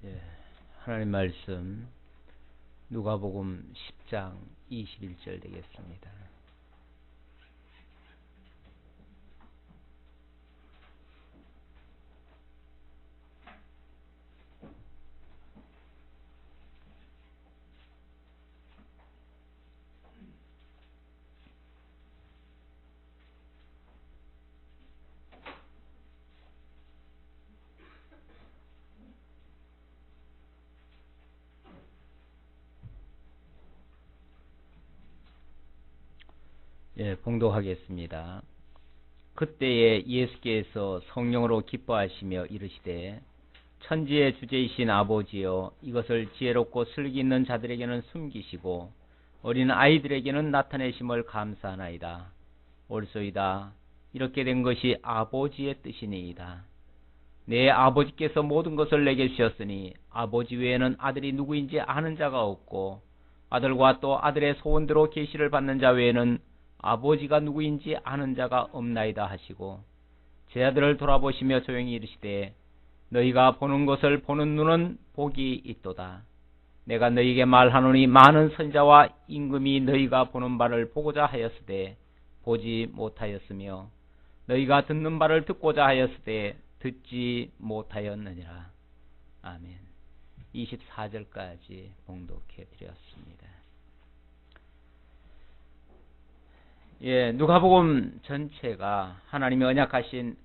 예, 하나님 말씀 누가복음 10장 21절 되겠습니다. 예, 봉독하겠습니다. 그때에 예수께서 성령으로 기뻐하시며 이르시되 천지의 주제이신 아버지여, 이것을 지혜롭고 슬기 있는 자들에게는 숨기시고 어린 아이들에게는 나타내심을 감사하나이다. 옳소이다. 이렇게 된 것이 아버지의 뜻이니이다. 내 아버지께서 모든 것을 내게 주셨으니 아버지 외에는 아들이 누구인지 아는 자가 없고 아들과 또 아들의 소원대로 계시를 받는 자 외에는 아버지가 누구인지 아는 자가 없나이다 하시고, 제 아들을 돌아보시며 조용히 이르시되 너희가 보는 것을 보는 눈은 복이 있도다. 내가 너희에게 말하노니 많은 선지자와 임금이 너희가 보는 바를 보고자 하였으되 보지 못하였으며 너희가 듣는 바를 듣고자 하였으되 듣지 못하였느니라. 아멘. 24절까지 봉독해 드렸습니다. 예, 누가복음 전체가 하나님의 언약하신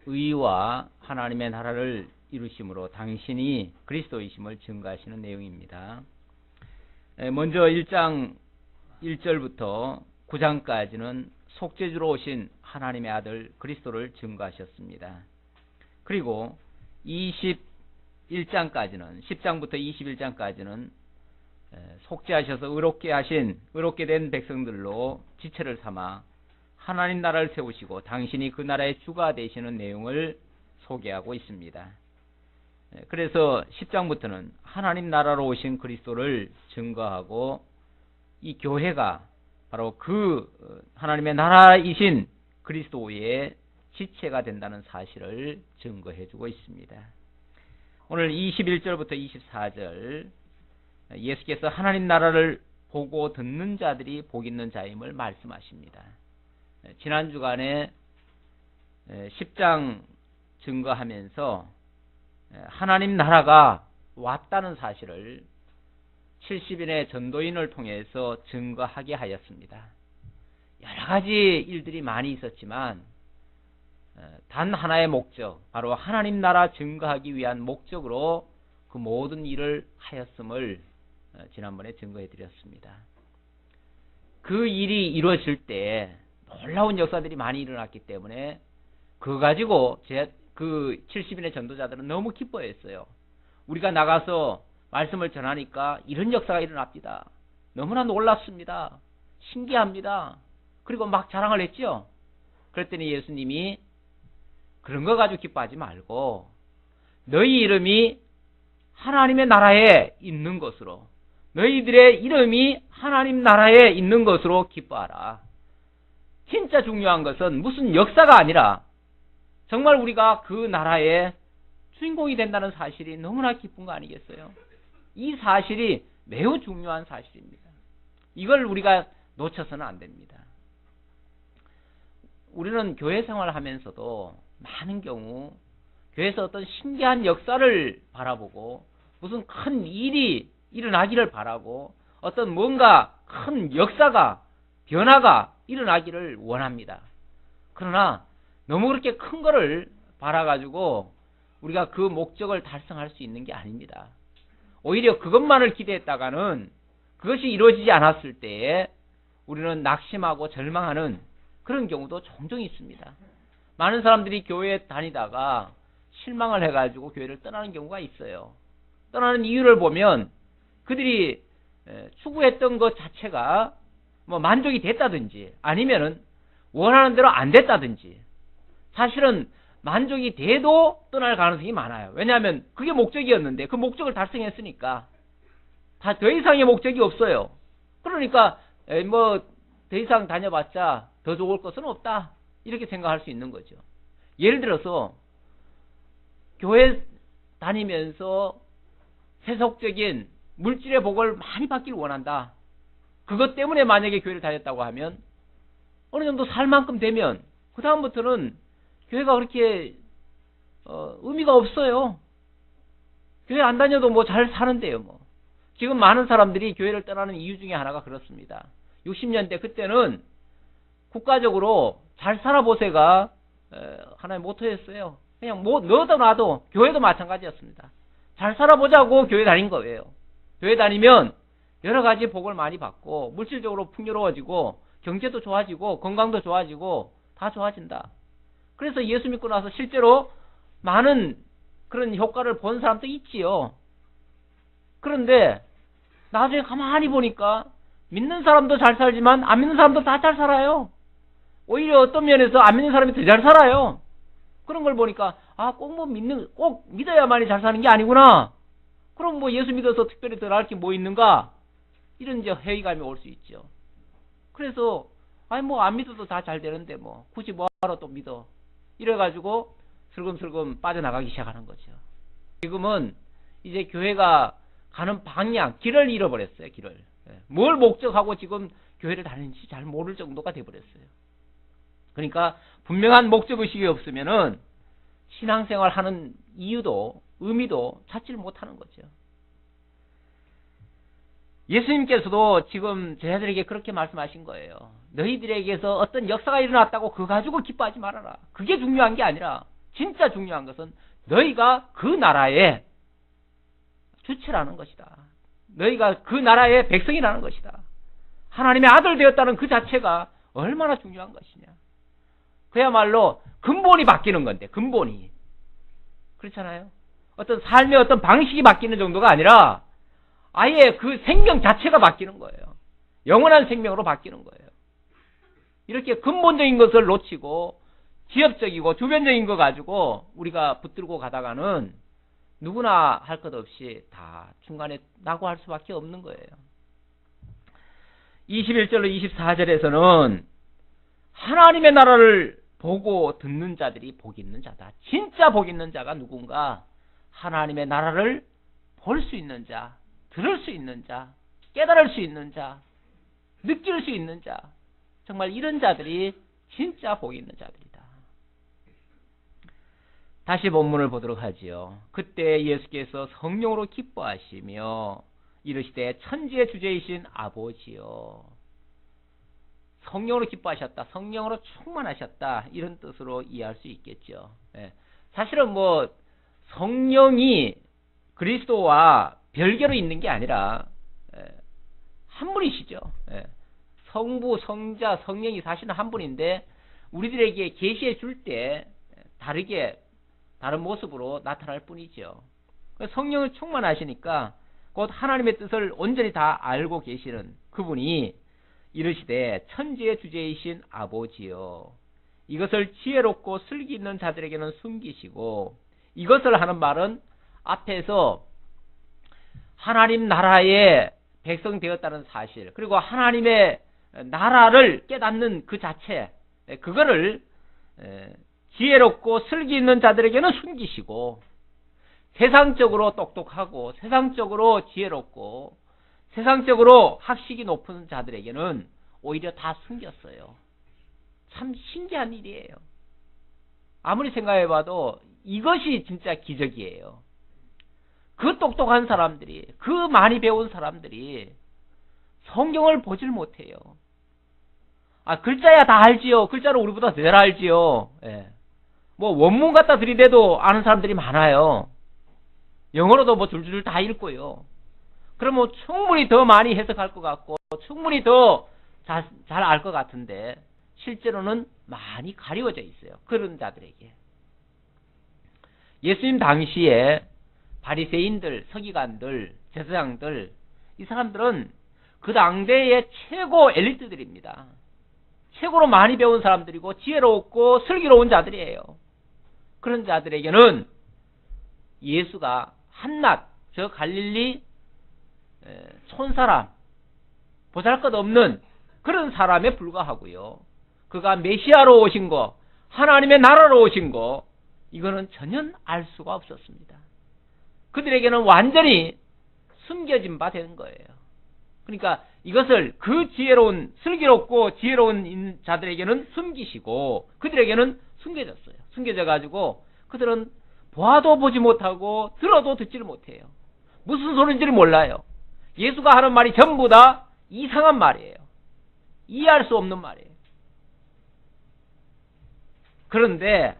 의와 하나님의 나라를 이루심으로 당신이 그리스도이심을 증거하시는 내용입니다. 먼저 1장 1절부터 9장까지는 속죄주로 오신 하나님의 아들 그리스도를 증거하셨습니다. 그리고 21장까지는 10장부터 21장까지는 속죄하셔서 의롭게 된 백성들로 지체를 삼아 하나님 나라를 세우시고 당신이 그 나라의 주가 되시는 내용을 소개하고 있습니다. 그래서 10장부터는 하나님 나라로 오신 그리스도를 증거하고 이 교회가 바로 그 하나님의 나라이신 그리스도의 지체가 된다는 사실을 증거해주고 있습니다. 오늘 21절부터 24절 예수께서 하나님 나라를 보고 듣는 자들이 복 있는 자임을 말씀하십니다. 지난 주간에 10장 증거하면서 하나님 나라가 왔다는 사실을 70인의 전도인을 통해서 증거하게 하였습니다. 여러 가지 일들이 많이 있었지만 단 하나의 목적, 바로 하나님 나라 증거하기 위한 목적으로 그 모든 일을 하였음을 지난번에 증거해 드렸습니다. 그 일이 이루어질 때 놀라운 역사들이 많이 일어났기 때문에 그거 가지고 그 70인의 전도자들은 너무 기뻐했어요. 우리가 나가서 말씀을 전하니까 이런 역사가 일어납니다. 너무나 놀랍습니다. 신기합니다. 그리고 막 자랑을 했죠. 그랬더니 예수님이 그런 거 가지고 기뻐하지 말고 너희 이름이 하나님의 나라에 있는 것으로, 너희들의 이름이 하나님 나라에 있는 것으로 기뻐하라. 진짜 중요한 것은 무슨 역사가 아니라 정말 우리가 그 나라의 주인공이 된다는 사실이 너무나 기쁜 거 아니겠어요? 이 사실이 매우 중요한 사실입니다. 이걸 우리가 놓쳐서는 안 됩니다. 우리는 교회 생활을 하면서도 많은 경우 교회에서 어떤 신기한 역사를 바라보고 무슨 큰 일이 일어나기를 바라고 어떤 뭔가 큰 역사가, 변화가 일어나기를 원합니다. 그러나 너무 그렇게 큰 거를 바라가지고 우리가 그 목적을 달성할 수 있는 게 아닙니다. 오히려 그것만을 기대했다가는 그것이 이루어지지 않았을 때에 우리는 낙심하고 절망하는 그런 경우도 종종 있습니다. 많은 사람들이 교회에 다니다가 실망을 해가지고 교회를 떠나는 경우가 있어요. 떠나는 이유를 보면 그들이 추구했던 것 자체가 뭐 만족이 됐다든지 아니면은 원하는 대로 안 됐다든지, 사실은 만족이 돼도 떠날 가능성이 많아요. 왜냐하면 그게 목적이었는데 그 목적을 달성했으니까 다 더 이상의 목적이 없어요. 그러니까 뭐 더 이상 다녀봤자 더 좋을 것은 없다, 이렇게 생각할 수 있는 거죠. 예를 들어서 교회 다니면서 세속적인 물질의 복을 많이 받기를 원한다. 그것 때문에 만약에 교회를 다녔다고 하면 어느 정도 살 만큼 되면 그 다음부터는 교회가 그렇게 의미가 없어요. 교회 안 다녀도 뭐 잘 사는데요. 뭐 지금 많은 사람들이 교회를 떠나는 이유 중에 하나가 그렇습니다. 60년대 그때는 국가적으로 잘 살아보세가 하나의 모토였어요. 그냥 뭐 넣어도 놔도 교회도 마찬가지였습니다. 잘 살아보자고 교회 다닌 거예요. 교회 다니면 여러 가지 복을 많이 받고 물질적으로 풍요로워지고 경제도 좋아지고 건강도 좋아지고 다 좋아진다. 그래서 예수 믿고 나서 실제로 많은 그런 효과를 본 사람도 있지요. 그런데 나중에 가만히 보니까 믿는 사람도 잘 살지만 안 믿는 사람도 다 잘 살아요. 오히려 어떤 면에서 안 믿는 사람이 더 잘 살아요. 그런 걸 보니까 꼭 믿어야만이 잘 사는 게 아니구나. 그럼 뭐 예수 믿어서 특별히 더 나을 게 뭐 있는가? 이런 이제 회의감이 올 수 있죠. 그래서 뭐 안 믿어도 다 잘 되는데 뭐 굳이 뭐하러 또 믿어. 이래가지고 슬금슬금 빠져나가기 시작하는 거죠. 지금은 이제 교회가 가는 방향, 길을 잃어버렸어요. 길을. 뭘 목적하고 지금 교회를 다니는지 잘 모를 정도가 돼버렸어요. 그러니까 분명한 목적의식이 없으면은 신앙생활 하는 이유도 의미도 찾지를 못하는 거죠. 예수님께서도 지금 제자들에게 그렇게 말씀하신 거예요. 너희들에게서 어떤 역사가 일어났다고 그거 가지고 기뻐하지 말아라. 그게 중요한 게 아니라 진짜 중요한 것은 너희가 그 나라의 주체라는 것이다. 너희가 그 나라의 백성이라는 것이다. 하나님의 아들 되었다는 그 자체가 얼마나 중요한 것이냐. 그야말로 근본이 바뀌는 건데, 근본이. 그렇잖아요. 어떤 삶의 어떤 방식이 바뀌는 정도가 아니라 아예 그 생명 자체가 바뀌는 거예요. 영원한 생명으로 바뀌는 거예요. 이렇게 근본적인 것을 놓치고 지엽적이고 주변적인 거 가지고 우리가 붙들고 가다가는 누구나 할 것 없이 다 중간에 낙오할 수밖에 없는 거예요. 21절로 24절에서는 하나님의 나라를 보고 듣는 자들이 복 있는 자다. 진짜 복 있는 자가 누군가? 하나님의 나라를 볼 수 있는 자, 들을 수 있는 자, 깨달을 수 있는 자, 느낄 수 있는 자. 정말 이런 자들이 진짜 복 있는 자들이다. 다시 본문을 보도록 하지요. 그때 예수께서 성령으로 기뻐하시며 이르시되 천지의 주제이신 아버지여. 성령으로 기뻐하셨다. 성령으로 충만하셨다. 이런 뜻으로 이해할 수 있겠죠. 사실은 뭐 성령이 그리스도와 별개로 있는 게 아니라 한 분이시죠. 성부, 성자, 성령이 사실은 한 분인데 우리들에게 계시해 줄 때 다른 모습으로 나타날 뿐이죠. 성령을 충만하시니까 곧 하나님의 뜻을 온전히 다 알고 계시는 그분이 이르시되 천지의 주제이신 아버지여. 이것을 지혜롭고 슬기 있는 자들에게는 숨기시고, 이것을 하는 말은 앞에서 하나님 나라의 백성 되었다는 사실, 그리고 하나님의 나라를 깨닫는 그 자체, 그거를 지혜롭고 슬기 있는 자들에게는 숨기시고, 세상적으로 똑똑하고 세상적으로 지혜롭고 세상적으로 학식이 높은 자들에게는 오히려 다 숨겼어요. 참 신기한 일이에요. 아무리 생각해봐도 이것이 진짜 기적이에요. 그 똑똑한 사람들이, 그 많이 배운 사람들이 성경을 보질 못해요. 글자야 다 알지요. 글자를 우리보다 더 잘 알지요. 뭐 원문 갖다 들이대도 아는 사람들이 많아요. 영어로도 뭐 줄줄 다 읽고요. 그러면 충분히 더 많이 해석할 것 같고 충분히 더 잘 알 것 같은데 실제로는 많이 가리워져 있어요. 그런 자들에게. 예수님 당시에 바리새인들, 서기관들, 제사장들, 이 사람들은 그 당대의 최고 엘리트들입니다. 최고로 많이 배운 사람들이고 지혜롭고 슬기로운 자들이에요. 그런 자들에게는 예수가 한낱 저 갈릴리 촌사람, 보잘것없는 그런 사람에 불과하고요. 그가 메시아로 오신 거, 하나님의 나라로 오신 거, 이거는 전혀 알 수가 없었습니다. 그들에게는 완전히 숨겨진 바 되는 거예요. 그러니까 이것을 그 지혜로운, 슬기롭고 지혜로운 자들에게는 숨기시고 그들에게는 숨겨졌어요. 숨겨져 가지고 그들은 보아도 보지 못하고 들어도 듣지를 못해요. 무슨 소리인지를 몰라요. 예수가 하는 말이 전부 다 이상한 말이에요. 이해할 수 없는 말이에요. 그런데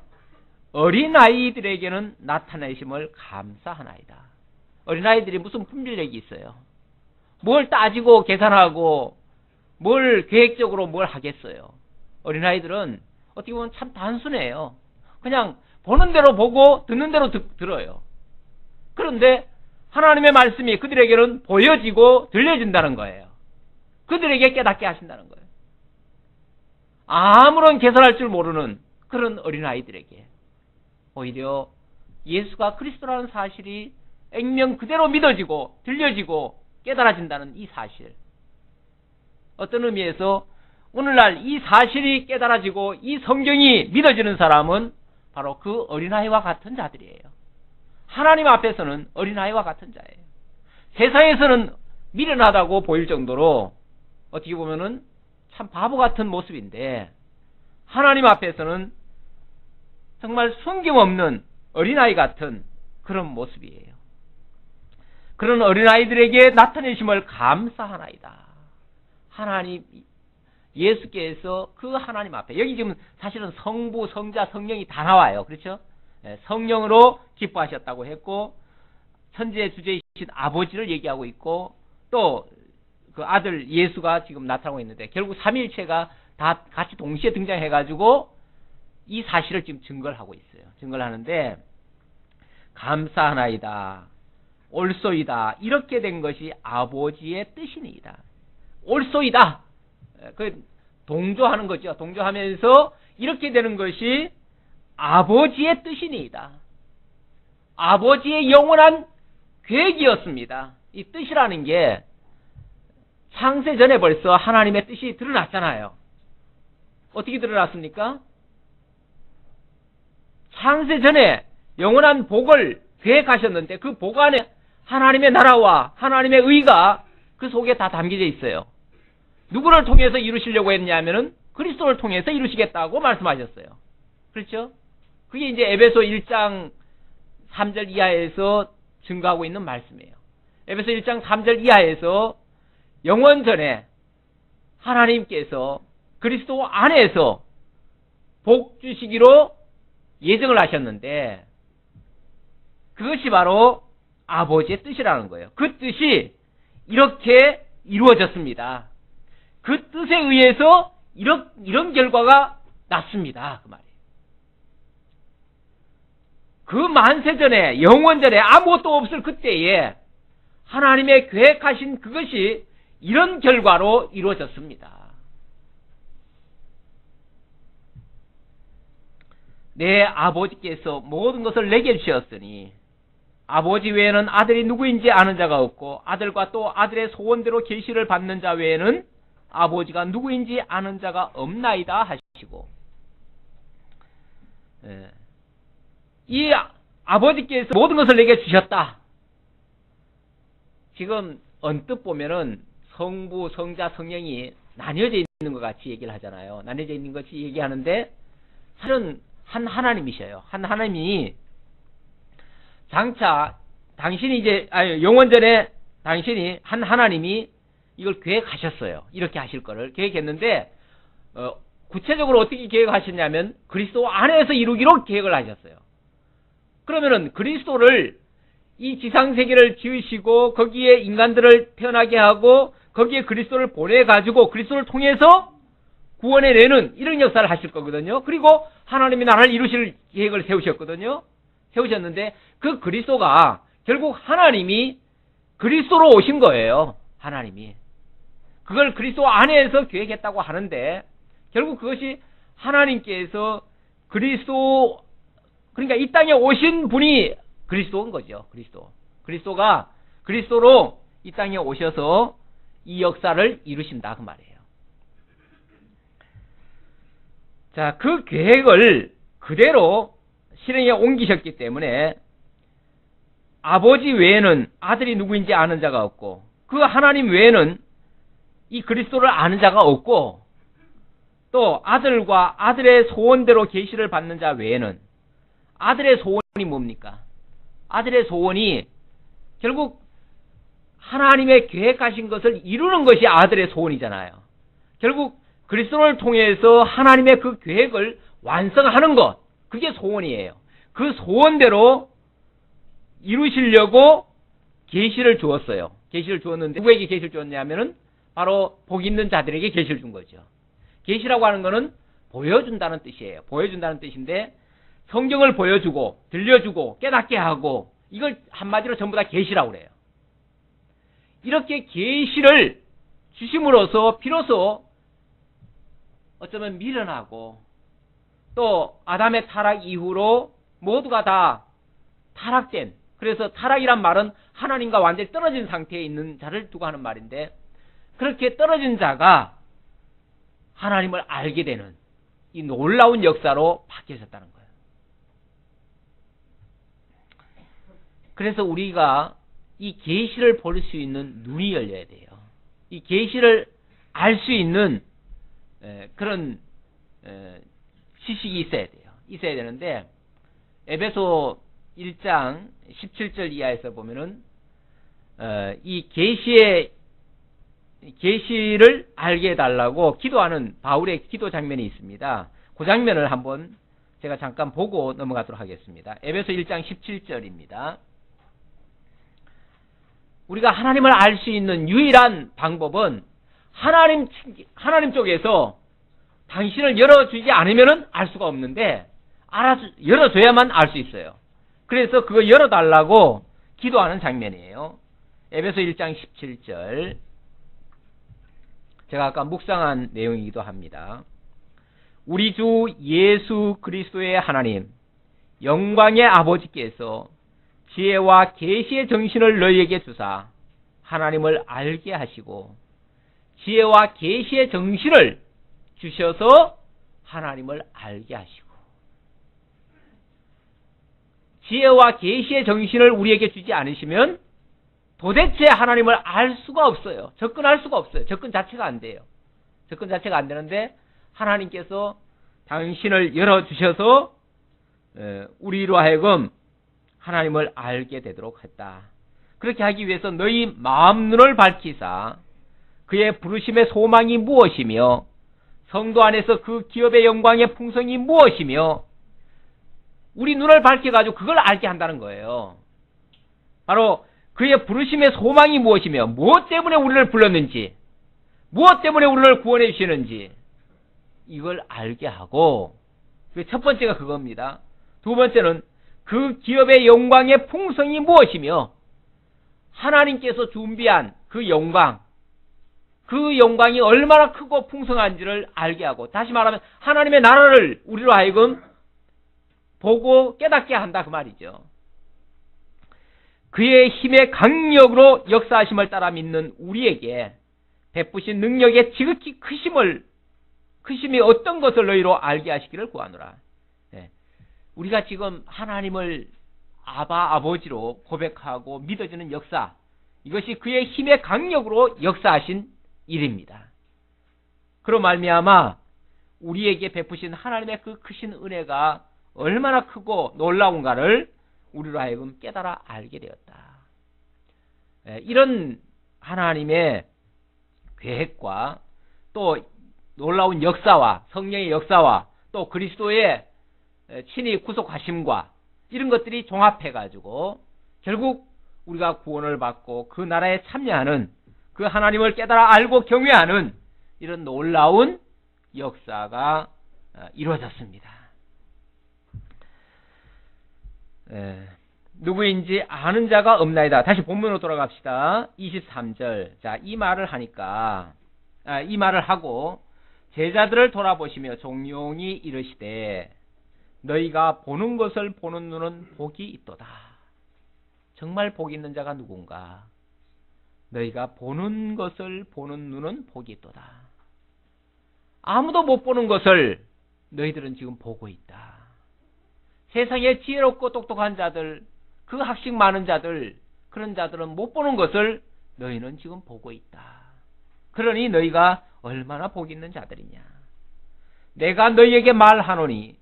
어린아이들에게는 나타내심을 감사하나이다. 어린아이들이 무슨 분별력이 있어요. 뭘 따지고 계산하고 뭘 계획적으로 뭘 하겠어요. 어린아이들은 어떻게 보면 참 단순해요. 그냥 보는 대로 보고 듣는 대로 들어요. 그런데 하나님의 말씀이 그들에게는 보여지고 들려진다는 거예요. 그들에게 깨닫게 하신다는 거예요. 아무런 계산할 줄 모르는 그런 어린아이들에게 오히려 예수가 그리스도라는 사실이 액면 그대로 믿어지고 들려지고 깨달아진다는 이 사실. 어떤 의미에서 오늘날 이 사실이 깨달아지고 이 성경이 믿어지는 사람은 바로 그 어린아이와 같은 자들이에요. 하나님 앞에서는 어린아이와 같은 자예요. 세상에서는 미련하다고 보일 정도로 어떻게 보면은 참 바보 같은 모습인데 하나님 앞에서는 정말 숨김없는 어린아이 같은 그런 모습이에요. 그런 어린아이들에게 나타내심을 감사하나이다. 하나님, 예수께서 그 하나님 앞에, 여기 지금 사실은 성부, 성자, 성령이 다 나와요. 그렇죠? 성령으로 기뻐하셨다고 했고, 천지의 주제이신 아버지를 얘기하고 있고, 또 그 아들 예수가 지금 나타나고 있는데, 결국 삼위일체가 다 같이 동시에 등장해가지고, 이 사실을 지금 증거를 하고 있어요. 증거를 하는데, 감사하나이다. 옳소이다. 이렇게 된 것이 아버지의 뜻이니이다. 옳소이다. 그 동조하는 거죠. 동조하면서 이렇게 되는 것이 아버지의 뜻이니이다. 아버지의 영원한 계획이었습니다. 이 뜻이라는 게 창세 전에 벌써 하나님의 뜻이 드러났잖아요. 어떻게 드러났습니까? 창세 전에 영원한 복을 계획하셨는데 그 복 안에 하나님의 나라와 하나님의 의가 그 속에 다 담겨져 있어요. 누구를 통해서 이루시려고 했냐면은 그리스도를 통해서 이루시겠다고 말씀하셨어요. 그렇죠? 그게 이제 에베소 1장 3절 이하에서 증거하고 있는 말씀이에요. 에베소 1장 3절 이하에서 영원 전에 하나님께서 그리스도 안에서 복 주시기로 예정을 하셨는데 그것이 바로 아버지의 뜻이라는 거예요. 그 뜻이 이렇게 이루어졌습니다. 그 뜻에 의해서 이런 결과가 났습니다. 그 말이에요. 그 만세전에 영원전에 아무것도 없을 그때에 하나님의 계획하신 그것이 이런 결과로 이루어졌습니다. 내 아버지께서 모든 것을 내게 주셨으니 아버지 외에는 아들이 누구인지 아는 자가 없고 아들과 또 아들의 소원대로 계시를 받는 자 외에는 아버지가 누구인지 아는 자가 없나이다 하시고 이 아버지께서 모든 것을 내게 주셨다. 지금 언뜻 보면은 성부, 성자, 성령이 나뉘어져 있는 것 같이 얘기를 하잖아요. 나뉘어져 있는 것 같이 얘기하는데 사실은 한 하나님이셔요. 한 하나님이 장차 당신이 이제 영원전에 당신이 한 하나님이 이걸 계획하셨어요. 이렇게 하실 거를 계획했는데 구체적으로 어떻게 계획하셨냐면 그리스도 안에서 이루기로 계획을 하셨어요. 그러면은 그리스도를 이 지상세계를 지으시고 거기에 인간들을 태어나게 하고 거기에 그리스도를 보내가지고 그리스도를 통해서 구원해 내는 이런 역사를 하실 거거든요. 그리고 하나님의 나라를 이루실 계획을 세우셨거든요. 세우셨는데 그 그리스도가 결국 하나님이 그리스도로 오신 거예요. 하나님이. 그걸 그리스도 안에서 계획했다고 하는데 결국 그것이 하나님께서 그리스도 그러니까 이 땅에 오신 분이 그리스도인 거죠. 그리스도가 그리스도로 이 땅에 오셔서 이 역사를 이루신다 그 말이에요. 자, 그 계획을 그대로 실행에 옮기셨기 때문에 아버지 외에는 아들이 누구인지 아는 자가 없고, 그 하나님 외에는 이 그리스도를 아는 자가 없고, 또 아들과 아들의 소원대로 계시를 받는 자 외에는, 아들의 소원이 뭡니까? 아들의 소원이 결국 하나님의 계획하신 것을 이루는 것이 아들의 소원이잖아요. 결국 그리스도를 통해서 하나님의 그 계획을 완성하는 것, 그게 소원이에요. 그 소원대로 이루시려고 계시를 주었어요. 계시를 주었는데 누구에게 계시를 주었냐면은 바로 복 있는 자들에게 계시를 준 거죠. 계시라고 하는 것은 보여준다는 뜻이에요. 보여준다는 뜻인데 성경을 보여주고 들려주고 깨닫게 하고, 이걸 한마디로 전부 다 계시라고 그래요. 이렇게 계시를 주심으로써 비로소 어쩌면 미련하고, 또 아담의 타락 이후로 모두가 다 타락된, 그래서 타락이란 말은 하나님과 완전히 떨어진 상태에 있는 자를 두고 하는 말인데, 그렇게 떨어진 자가 하나님을 알게 되는 이 놀라운 역사로 바뀌어졌다는 거예요. 그래서 우리가 이 계시를 볼 수 있는 눈이 열려야 돼요. 이 계시를 알 수 있는 그런 지식이 있어야 돼요. 있어야 되는데, 에베소 1장 17절 이하에서 보면은 이 계시를 알게 해달라고 기도하는 바울의 기도 장면이 있습니다. 그 장면을 한번 제가 잠깐 보고 넘어가도록 하겠습니다. 에베소 1장 17절입니다. 우리가 하나님을 알 수 있는 유일한 방법은 하나님 쪽에서 당신을 열어주지 않으면 알 수가 없는데, 열어줘야만 알 수 있어요. 그래서 그거 열어달라고 기도하는 장면이에요. 에베소 1장 17절. 제가 아까 묵상한 내용이기도 합니다. 우리 주 예수 그리스도의 하나님, 영광의 아버지께서 지혜와 계시의 정신을 너희에게 주사 하나님을 알게 하시고, 지혜와 계시의 정신을 주셔서 하나님을 알게 하시고, 지혜와 계시의 정신을 우리에게 주지 않으시면 도대체 하나님을 알 수가 없어요. 접근할 수가 없어요. 접근 자체가 안 돼요. 접근 자체가 안 되는데, 하나님께서 당신을 열어주셔서 우리로 하여금 하나님을 알게 되도록 했다. 그렇게 하기 위해서 너희 마음 눈을 밝히사 그의 부르심의 소망이 무엇이며 성도 안에서 그 기업의 영광의 풍성이 무엇이며, 우리 눈을 밝혀가지고 그걸 알게 한다는 거예요. 바로 그의 부르심의 소망이 무엇이며, 무엇 때문에 우리를 불렀는지, 무엇 때문에 우리를 구원해 주시는지, 이걸 알게 하고, 첫 번째가 그겁니다. 두 번째는 그 기업의 영광의 풍성이 무엇이며, 하나님께서 준비한 그 영광, 그 영광이 얼마나 크고 풍성한지를 알게 하고, 다시 말하면 하나님의 나라를 우리로 하여금 보고 깨닫게 한다, 그 말이죠. 그의 힘의 강력으로 역사하심을 따라 믿는 우리에게 베푸신 능력의 지극히 크심이 어떤 것을 너희로 알게 하시기를 구하노라. 우리가 지금 하나님을 아버지로 고백하고 믿어지는 역사, 이것이 그의 힘의 강력으로 역사하신 일입니다. 그로 말미암아 우리에게 베푸신 하나님의 그 크신 은혜가 얼마나 크고 놀라운가를 우리로 하여금 깨달아 알게 되었다. 이런 하나님의 계획과 또 놀라운 역사와 성령의 역사와 또 그리스도의 친히 구속하심과 이런 것들이 종합해가지고 결국 우리가 구원을 받고 그 나라에 참여하는, 그 하나님을 깨달아 알고 경외하는 이런 놀라운 역사가 이루어졌습니다. 누구인지 아는 자가 없나이다. 다시 본문으로 돌아갑시다. 23절. 자, 이 말을 하고 제자들을 돌아보시며 종용이 이르시되 너희가 보는 것을 보는 눈은 복이 있도다. 정말 복 있는 자가 누군가? 너희가 보는 것을 보는 눈은 복이 있도다. 아무도 못 보는 것을 너희들은 지금 보고 있다. 세상에 지혜롭고 똑똑한 자들, 그 학식 많은 자들, 그런 자들은 못 보는 것을 너희는 지금 보고 있다. 그러니 너희가 얼마나 복 있는 자들이냐. 내가 너희에게 말하노니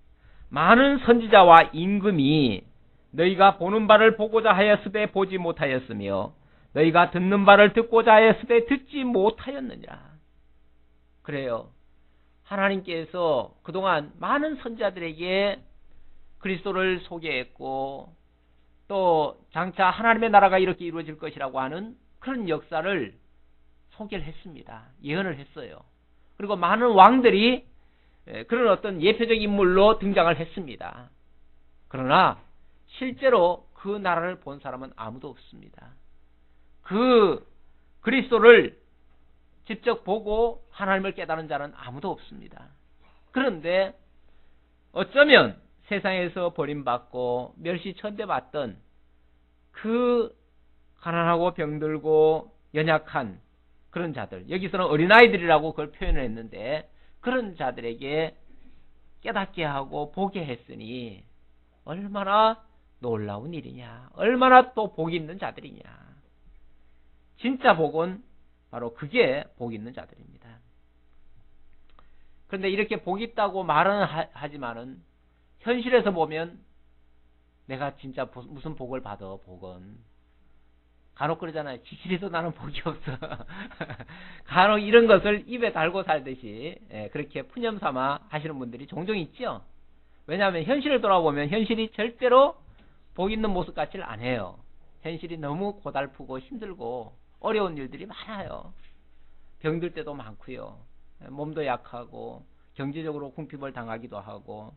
많은 선지자와 임금이 너희가 보는 바를 보고자 하였으되 보지 못하였으며 너희가 듣는 바를 듣고자 하였으되 듣지 못하였느니라. 그래요. 하나님께서 그동안 많은 선지자들에게 그리스도를 소개했고 또 장차 하나님의 나라가 이렇게 이루어질 것이라고 하는 그런 역사를 소개를 했습니다. 예언을 했어요. 그리고 많은 왕들이 그런 어떤 예표적 인물로 등장을 했습니다. 그러나 실제로 그 나라를 본 사람은 아무도 없습니다. 그 그리스도를 직접 보고 하나님을 깨달은 자는 아무도 없습니다. 그런데 어쩌면 세상에서 버림받고 멸시천대받던 그 가난하고 병들고 연약한 그런 자들, 여기서는 어린아이들이라고 그걸 표현을 했는데 그런 자들에게 깨닫게 하고 보게 했으니 얼마나 놀라운 일이냐, 얼마나 또 복 있는 자들이냐. 진짜 복은 바로 그게 복 있는 자들입니다. 그런데 이렇게 복 있다고 말은 하지만은 현실에서 보면 내가 진짜 무슨 복을 받아. 복은 간혹 그러잖아요. 지칠이도 나는 복이 없어. 간혹 이런 것을 입에 달고 살듯이 그렇게 푸념삼아 하시는 분들이 종종 있죠. 왜냐하면 현실을 돌아보면 현실이 절대로 복 있는 모습 같지를 않아요. 현실이 너무 고달프고 힘들고 어려운 일들이 많아요. 병들 때도 많고요. 몸도 약하고 경제적으로 궁핍을 당하기도 하고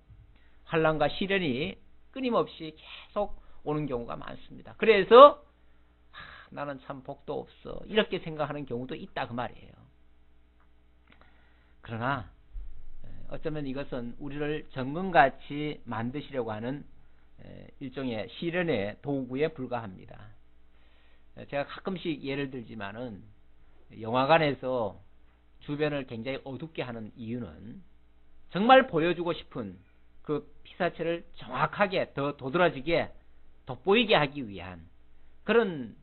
환난과 시련이 끊임없이 계속 오는 경우가 많습니다. 그래서 나는 참 복도 없어 이렇게 생각하는 경우도 있다 그 말이에요. 그러나 어쩌면 이것은 우리를 정금같이 만드시려고 하는 일종의 시련의 도구에 불과합니다. 제가 가끔씩 예를 들지만은 영화관에서 주변을 굉장히 어둡게 하는 이유는 정말 보여주고 싶은 그 피사체를 정확하게 더 도드라지게 돋보이게 하기 위한 그런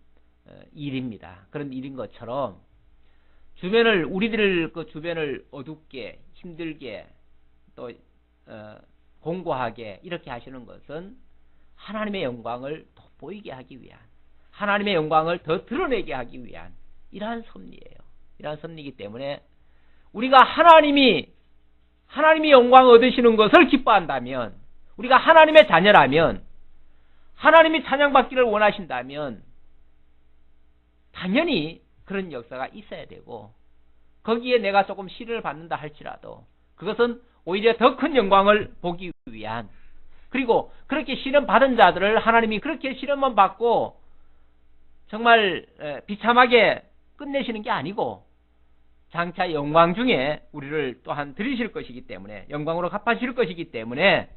일입니다. 그런 일인 것처럼 우리들 그 주변을 어둡게 힘들게 또 공고하게 이렇게 하시는 것은 하나님의 영광을 돋보이게 하기 위한, 하나님의 영광을 더 드러내게 하기 위한 이러한 섭리예요. 이러한 섭리이기 때문에 우리가 하나님이 영광 얻으시는 것을 기뻐한다면, 우리가 하나님의 자녀라면, 하나님이 찬양받기를 원하신다면 당연히 그런 역사가 있어야 되고 거기에 내가 조금 시련을 받는다 할지라도 그것은 오히려 더 큰 영광을 보기 위한, 그리고 그렇게 시련 받은 자들을 하나님이 그렇게 시련만 받고 정말 비참하게 끝내시는 게 아니고 장차 영광 중에 우리를 또한 들이실 것이기 때문에, 영광으로 갚아주실 것이기 때문에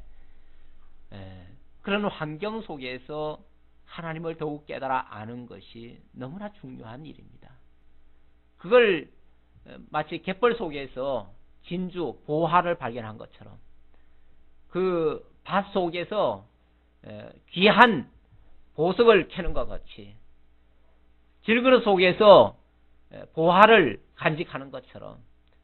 그런 환경 속에서 하나님을 더욱 깨달아 아는 것이 너무나 중요한 일입니다. 그걸 마치 갯벌 속에서 진주, 보화를 발견한 것처럼 그 밭 속에서 귀한 보석을 캐는 것 같이 질그릇 속에서 보화를 간직하는 것처럼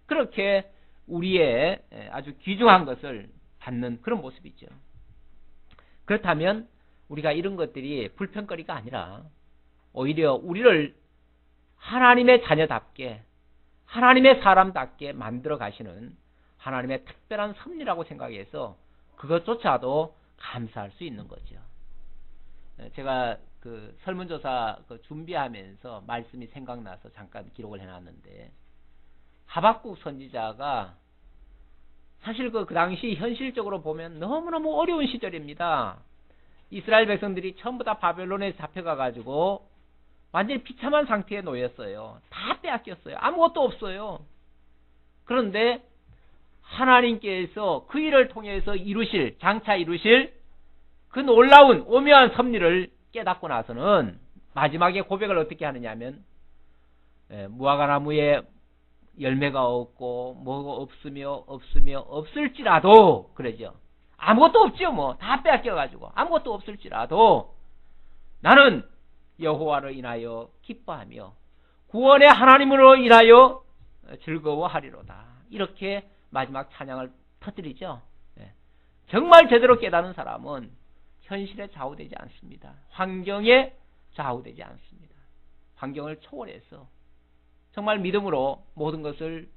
그렇게 우리의 아주 귀중한 것을 받는 그런 모습이죠. 그렇다면 우리가 이런 것들이 불평거리가 아니라 오히려 우리를 하나님의 자녀답게, 하나님의 사람답게 만들어 가시는 하나님의 특별한 섭리라고 생각해서 그것조차도 감사할 수 있는 거죠. 제가 그 설문조사 준비하면서 말씀이 생각나서 잠깐 기록을 해놨는데, 하박국 선지자가 사실 그 당시 현실적으로 보면 너무너무 어려운 시절입니다. 이스라엘 백성들이 전부 다 바벨론에 잡혀가가지고 완전히 비참한 상태에 놓였어요. 다 빼앗겼어요. 아무것도 없어요. 그런데 하나님께서 그 일을 통해서 장차 이루실 그 놀라운 오묘한 섭리를 깨닫고 나서는 마지막에 고백을 어떻게 하느냐면, 무화과 나무에 열매가 없고 뭐가 없으며 없을지라도, 그러죠. 아무것도 없죠. 뭐 다 빼앗겨가지고 아무것도 없을지라도 나는 여호와로 인하여 기뻐하며 구원의 하나님으로 인하여 즐거워하리로다. 이렇게 마지막 찬양을 터뜨리죠. 정말 제대로 깨닫는 사람은 현실에 좌우되지 않습니다. 환경에 좌우되지 않습니다. 환경을 초월해서 정말 믿음으로 모든 것을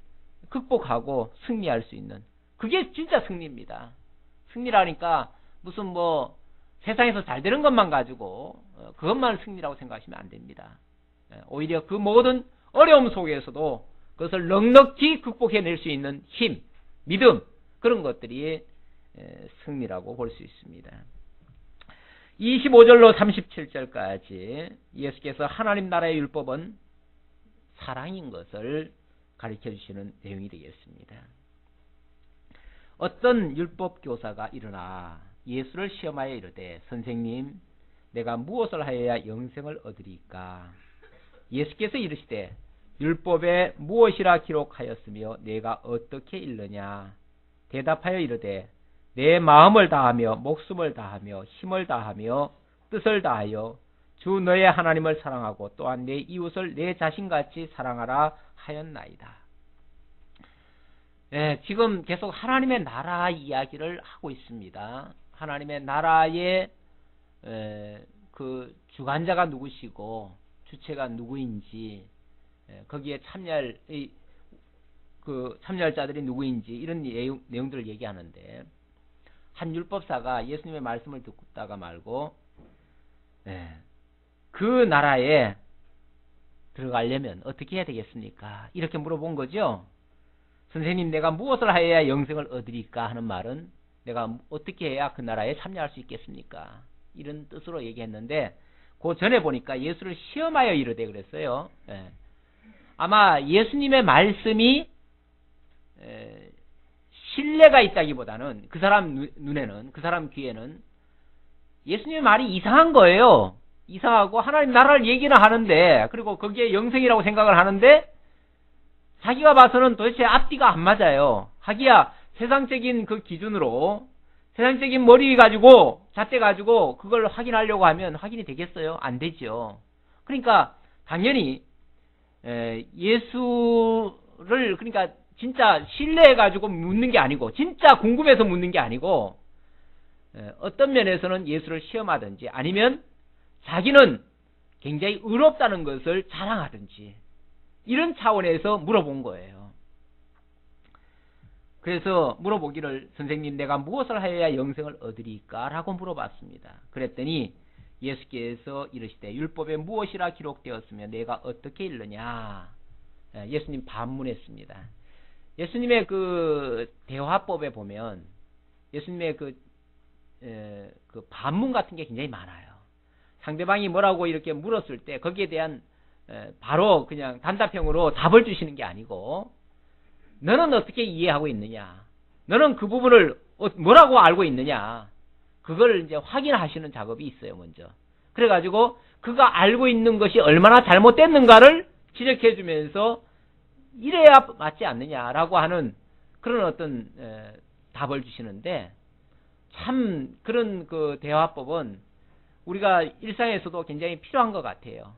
극복하고 승리할 수 있는, 그게 진짜 승리입니다. 승리라니까 무슨 뭐 세상에서 잘 되는 것만 가지고 그것만 승리라고 생각하시면 안 됩니다. 오히려 그 모든 어려움 속에서도 그것을 넉넉히 극복해낼 수 있는 힘, 믿음, 그런 것들이 승리라고 볼 수 있습니다. 25절로 37절까지 예수께서 하나님 나라의 율법은 사랑인 것을 가르쳐 주시는 내용이 되겠습니다. 어떤 율법 교사가 일어나 예수를 시험하여 이르되, 선생님, 내가 무엇을 하여야 영생을 얻으리까? 예수께서 이르시되, 율법에 무엇이라 기록하였으며 내가 어떻게 읽느냐? 대답하여 이르되, 내 마음을 다하며 목숨을 다하며 힘을 다하며 뜻을 다하여 주 너의 하나님을 사랑하고 또한 내 이웃을 내 자신같이 사랑하라 하였나이다. 지금 계속 하나님의 나라 이야기를 하고 있습니다. 하나님의 나라의 그 주관자가 누구시고 주체가 누구인지, 거기에 참여할 참여자들이 누구인지, 이런 내용들을 얘기하는데, 한 율법사가 예수님의 말씀을 듣다가 말고 그 나라에 들어가려면 어떻게 해야 되겠습니까? 이렇게 물어본 거죠. 선생님, 내가 무엇을 하여야 영생을 얻으리까 하는 말은 내가 어떻게 해야 그 나라에 참여할 수 있겠습니까? 이런 뜻으로 얘기했는데, 그 전에 보니까 예수를 시험하여 이르되 그랬어요. 아마 예수님의 말씀이 신뢰가 있다기보다는 그 사람 눈에는, 그 사람 귀에는 예수님의 말이 이상한 거예요. 이상하고 하나님 나라를 얘기는 하는데, 그리고 거기에 영생이라고 생각을 하는데 자기가 봐서는 도대체 앞뒤가 안 맞아요. 하기야 세상적인 그 기준으로, 세상적인 머리 가지고, 잣대 가지고 그걸 확인하려고 하면 확인이 되겠어요? 안 되죠. 그러니까 당연히 예수를, 그러니까 진짜 신뢰해가지고 묻는 게 아니고, 진짜 궁금해서 묻는 게 아니고, 어떤 면에서는 예수를 시험하든지, 아니면 자기는 굉장히 의롭다는 것을 자랑하든지, 이런 차원에서 물어본 거예요. 그래서 물어보기를, 선생님, 내가 무엇을 하여야 영생을 얻으리까? 라고 물어봤습니다. 그랬더니 예수께서 이르시되, 율법에 무엇이라 기록되었으며 내가 어떻게 읽느냐? 예수님 반문했습니다. 예수님의 그 대화법에 보면 예수님의 그 반문 같은 게 굉장히 많아요. 상대방이 뭐라고 이렇게 물었을 때 거기에 대한 바로 그냥 단답형으로 답을 주시는 게 아니고, 너는 어떻게 이해하고 있느냐? 너는 그 부분을 뭐라고 알고 있느냐? 그걸 이제 확인하시는 작업이 있어요, 먼저. 그래가지고 그가 알고 있는 것이 얼마나 잘못됐는가를 지적해 주면서 이래야 맞지 않느냐라고 하는 그런 어떤 답을 주시는데, 참 그런 그 대화법은 우리가 일상에서도 굉장히 필요한 것 같아요.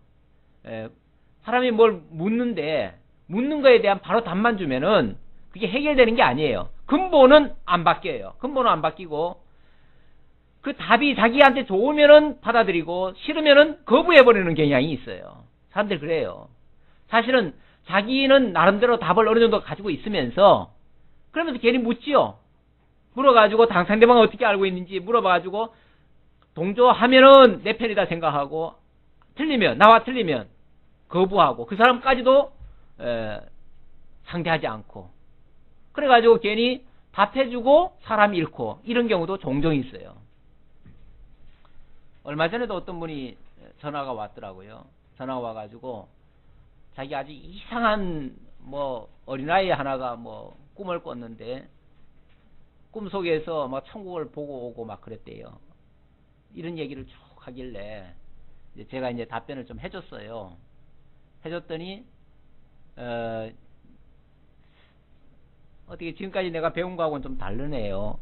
사람이 뭘 묻는데 묻는 거에 대한 바로 답만 주면은 그게 해결되는 게 아니에요. 근본은 안 바뀌어요. 근본은 안 바뀌고, 그 답이 자기한테 좋으면은 받아들이고 싫으면은 거부해버리는 경향이 있어요. 사람들 그래요. 사실은 자기는 나름대로 답을 어느 정도 가지고 있으면서 그러면서 괜히 묻지요. 물어가지고 상대방은 어떻게 알고 있는지 물어봐가지고 동조하면은 내 편이다 생각하고, 틀리면, 나와 틀리면 거부하고, 그 사람까지도 상대하지 않고, 그래가지고 괜히 답해주고 사람 잃고, 이런 경우도 종종 있어요. 얼마 전에도 어떤 분이 전화가 왔더라고요. 전화가 와가지고 자기 아주 이상한 뭐 어린아이 하나가 뭐 꿈을 꿨는데 꿈속에서 막 천국을 보고 오고 막 그랬대요. 이런 얘기를 쭉 하길래 제가 이제 답변을 좀 해줬어요. 해줬더니 어떻게 지금까지 내가 배운 거하고는 좀 다르네요.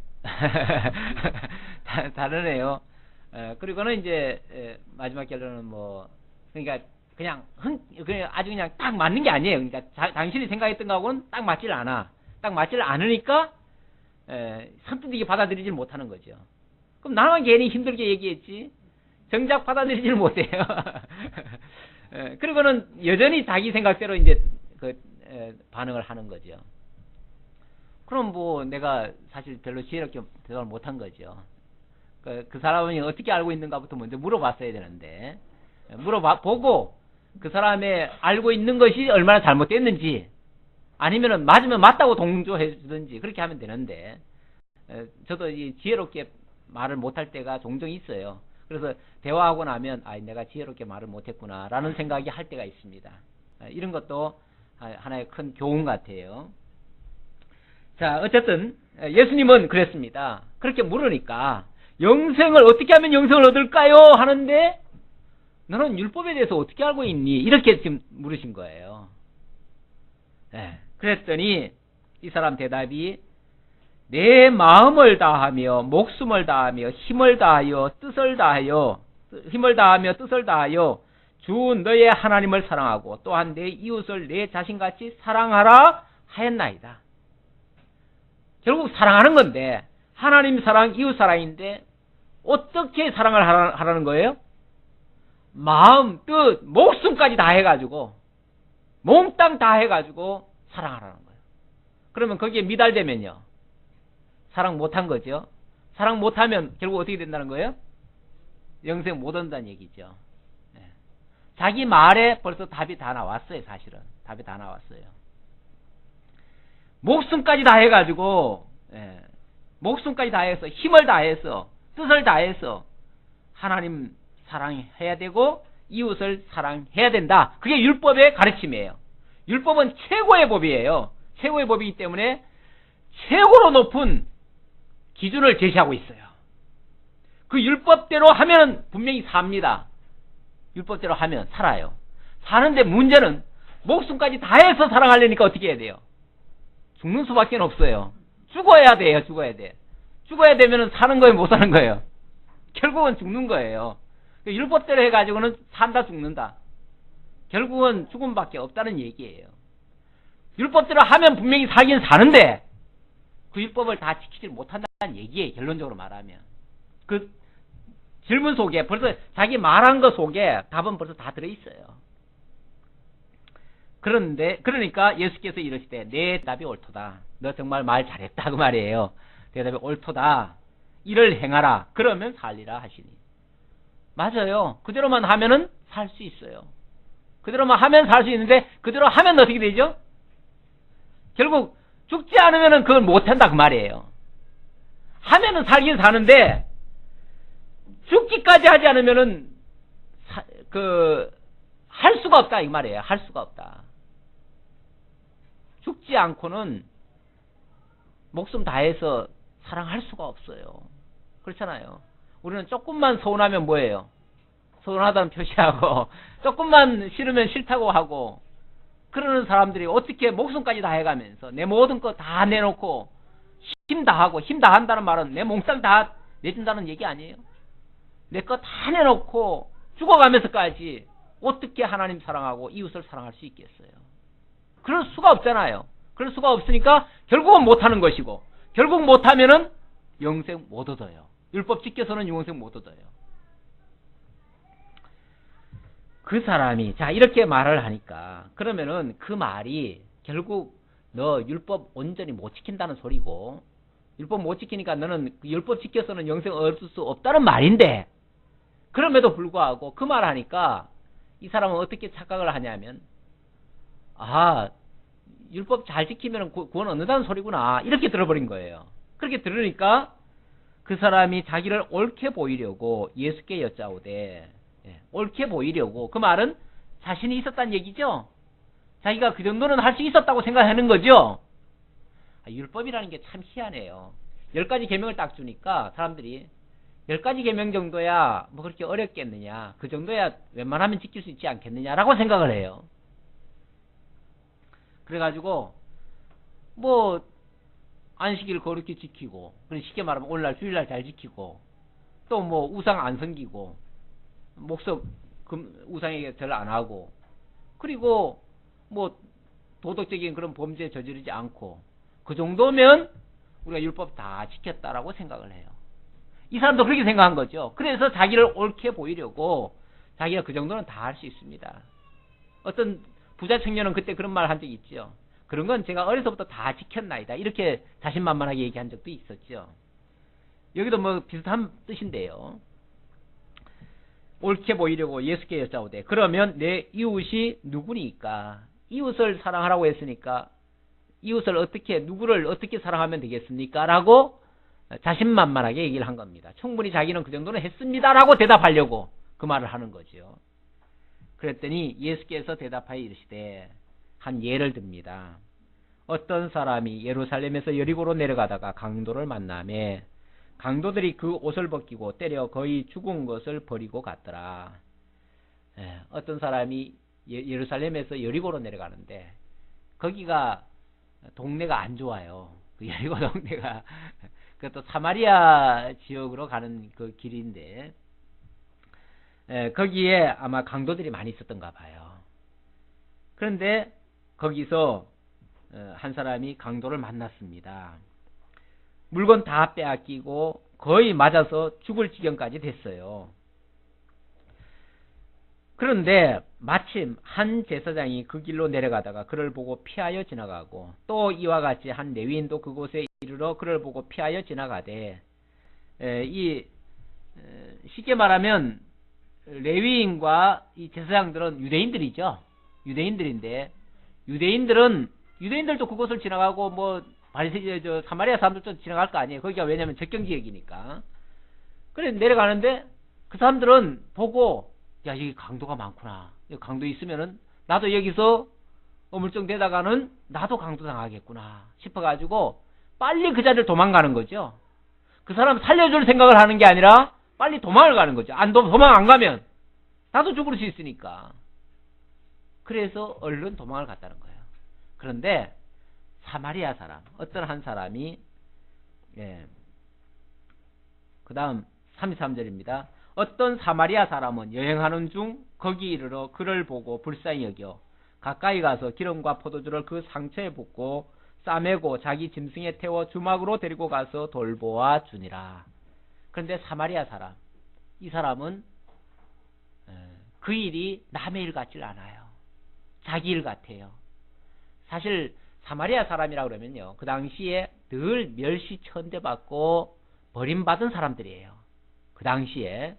다르네요. 그리고는 이제 마지막 결론은 뭐 그러니까 그냥 아주 그냥 딱 맞는 게 아니에요. 그러니까 당신이 생각했던 거하고는 딱 맞질 않아. 딱 맞질 않으니까 선뜻 이게 받아들이질 못하는 거죠. 그럼 나만 괜히 힘들게 얘기했지. 정작 받아들이질 못해요. 그리고는 여전히 자기 생각대로 이제 반응을 하는 거죠. 그럼 뭐 내가 사실 별로 지혜롭게 대답을 못한 거죠. 그 사람이 어떻게 알고 있는가부터 먼저 물어봤어야 되는데, 물어보고 그 사람의 알고 있는 것이 얼마나 잘못됐는지, 아니면은 맞으면 맞다고 동조해 주든지 그렇게 하면 되는데, 저도 이 지혜롭게 말을 못할 때가 종종 있어요. 그래서 대화하고 나면 내가 지혜롭게 말을 못했구나 라는 생각이 할 때가 있습니다. 이런 것도 하나의 큰 교훈 같아요. 자, 어쨌든 예수님은 그랬습니다. 그렇게 물으니까 영생을 어떻게 하면 영생을 얻을까요? 하는데 너는 율법에 대해서 어떻게 알고 있니? 이렇게 지금 물으신 거예요. 그랬더니 이 사람 대답이 내 마음을 다하며 목숨을 다하며 힘을 다하며 뜻을 다하여 주 너의 하나님을 사랑하고 또한 내 이웃을 내 자신같이 사랑하라 하였나이다. 결국 사랑하는 건데 하나님 사랑, 이웃 사랑인데 어떻게 사랑을 하라는 거예요? 마음, 뜻, 목숨까지 다 해가지고 몽땅 다 해가지고 사랑하라는 거예요. 그러면 거기에 미달되면요, 사랑 못한 거죠. 사랑 못하면 결국 어떻게 된다는 거예요? 영생 못 얻는다는 얘기죠. 자기 말에 벌써 답이 다 나왔어요. 사실은 답이 다 나왔어요. 목숨까지 다 해가지고, 목숨까지 다 해서 힘을 다해서 뜻을 다해서 하나님 사랑해야 되고 이웃을 사랑해야 된다. 그게 율법의 가르침이에요. 율법은 최고의 법이에요. 최고의 법이기 때문에 최고로 높은 기준을 제시하고 있어요. 그 율법대로 하면 분명히 삽니다. 율법대로 하면 살아요. 사는데 문제는 목숨까지 다해서 사랑하려니까 어떻게 해야 돼요? 죽는 수밖에 없어요. 죽어야 돼요. 죽어야 돼. 죽어야 되면 사는 거예요, 못 사는 거예요? 결국은 죽는 거예요. 율법대로 해가지고는 산다 죽는다. 결국은 죽음밖에 없다는 얘기예요. 율법대로 하면 분명히 살긴 사는데 그 율법을 다 지키지 못한다는 얘기예요. 결론적으로 말하면. 그 질문 속에 벌써 자기 말한 것 속에 답은 벌써 다 들어있어요. 그러니까 예수께서 이러시되 내 답이 옳도다. 너 정말 말 잘했다 그 말이에요. 대답이 옳도다. 이를 행하라. 그러면 살리라 하시니. 맞아요. 그대로만 하면은 살 수 있어요. 그대로만 하면 살 수 있는데 그대로 하면 어떻게 되죠? 결국 죽지 않으면은 그걸 못한다 그 말이에요. 하면은 살긴 사는데 죽기까지 하지 않으면은 할 수가 없다 이 말이에요. 할 수가 없다. 죽지 않고는 목숨 다해서 사랑할 수가 없어요. 그렇잖아요. 우리는 조금만 서운하면 뭐예요? 서운하다는 표시하고 조금만 싫으면 싫다고 하고 그러는 사람들이 어떻게 목숨까지 다 해가면서 내 모든 거 다 내놓고 힘 다하고, 힘 다한다는 말은 내 몽땅 다 내준다는 얘기 아니에요? 내 거 다 내놓고 죽어가면서까지 어떻게 하나님 사랑하고 이웃을 사랑할 수 있겠어요? 그럴 수가 없잖아요. 그럴 수가 없으니까 결국은 못하는 것이고, 결국 못하면은 영생 못 얻어요. 율법 지켜서는 영생 못 얻어요. 그 사람이 자 이렇게 말을 하니까 그러면은 그 말이 결국 너 율법 온전히 못 지킨다는 소리고, 율법 못 지키니까 너는 율법 지켜서는 영생 얻을 수 없다는 말인데, 그럼에도 불구하고 그 말을 하니까 이 사람은 어떻게 착각을 하냐면, 아 율법 잘 지키면 구원 얻는다는 소리구나 이렇게 들어버린 거예요. 그렇게 들으니까 그 사람이 자기를 옳게 보이려고 예수께 여짜오되, 옳게 보이려고, 그 말은 자신이 있었다는 얘기죠. 자기가 그 정도는 할 수 있었다고 생각하는 거죠. 율법이라는 게 참 희한해요. 10가지 계명을 딱 주니까 사람들이 10가지 계명 정도야 뭐 그렇게 어렵겠느냐, 그 정도야 웬만하면 지킬 수 있지 않겠느냐라고 생각을 해요. 그래가지고 뭐 안식일 거룩히 지키고, 쉽게 말하면 오늘날 주일날 잘 지키고, 또 뭐 우상 안 섬기고 목석 우상에게 절 안 하고 그리고 뭐 도덕적인 그런 범죄 저지르지 않고 그 정도면 우리가 율법 다 지켰다라고 생각을 해요. 이 사람도 그렇게 생각한 거죠. 그래서 자기를 옳게 보이려고 자기가 그 정도는 다 할 수 있습니다. 어떤 부자 청년은 그때 그런 말 한 적이 있죠. 그런 건 제가 어려서부터 다 지켰나이다. 이렇게 자신만만하게 얘기한 적도 있었죠. 여기도 뭐 비슷한 뜻인데요. 옳게 보이려고 예수께 여짜오되 그러면 내 이웃이 누구니까? 이웃을 사랑하라고 했으니까 이웃을 누구를 어떻게 사랑하면 되겠습니까? 라고 자신만만하게 얘기를 한 겁니다. 충분히 자기는 그 정도는 했습니다. 라고 대답하려고 그 말을 하는 거죠. 그랬더니 예수께서 대답하여 이르시되 한 예를 듭니다. 어떤 사람이 예루살렘에서 여리고로 내려가다가 강도를 만나매 강도들이 그 옷을 벗기고 때려 거의 죽은 것을 버리고 갔더라. 어떤 사람이 예루살렘에서 여리고로 내려가는데 거기가 동네가 안 좋아요. 그 여리고 동네가 그것도 사마리아 지역으로 가는 그 길인데 거기에 아마 강도들이 많이 있었던가 봐요. 그런데 거기서 한 사람이 강도를 만났습니다. 물건 다 빼앗기고 거의 맞아서 죽을 지경까지 됐어요. 그런데 마침 한 제사장이 그 길로 내려가다가 그를 보고 피하여 지나가고 또 이와 같이 한 레위인도 그곳에 이르러 그를 보고 피하여 지나가되 쉽게 말하면 레위인과 이 제사장들은 유대인들이죠. 유대인들인데 유대인들도 그곳을 지나가고 뭐 사마리아 사람들도 지나갈 거 아니에요. 거기가 왜냐면 접경 지역이니까. 그래 내려가는데 그 사람들은 보고 야 여기 강도가 많구나. 여기 강도 있으면은 나도 여기서 어물쩡대다가는 나도 강도 당하겠구나 싶어가지고 빨리 그 자리를 도망가는 거죠. 그 사람 살려줄 생각을 하는 게 아니라 빨리 도망을 가는 거죠. 도망 안 가면 나도 죽을 수 있으니까. 그래서 얼른 도망을 갔다는 거예요. 그런데 사마리아 사람, 어떤 한 사람이 그 다음 33절입니다. 어떤 사마리아 사람은 여행하는 중 거기 이르러 그를 보고 불쌍히 여겨 가까이 가서 기름과 포도주를 그 상처에 붓고 싸매고 자기 짐승에 태워 주막으로 데리고 가서 돌보아 주니라. 그런데 사마리아 사람, 이 사람은 그 일이 남의 일 같질 않아요. 자기 일 같아요. 사실 사마리아 사람이라 그러면요, 그 당시에 늘 멸시 천대받고 버림받은 사람들이에요. 그 당시에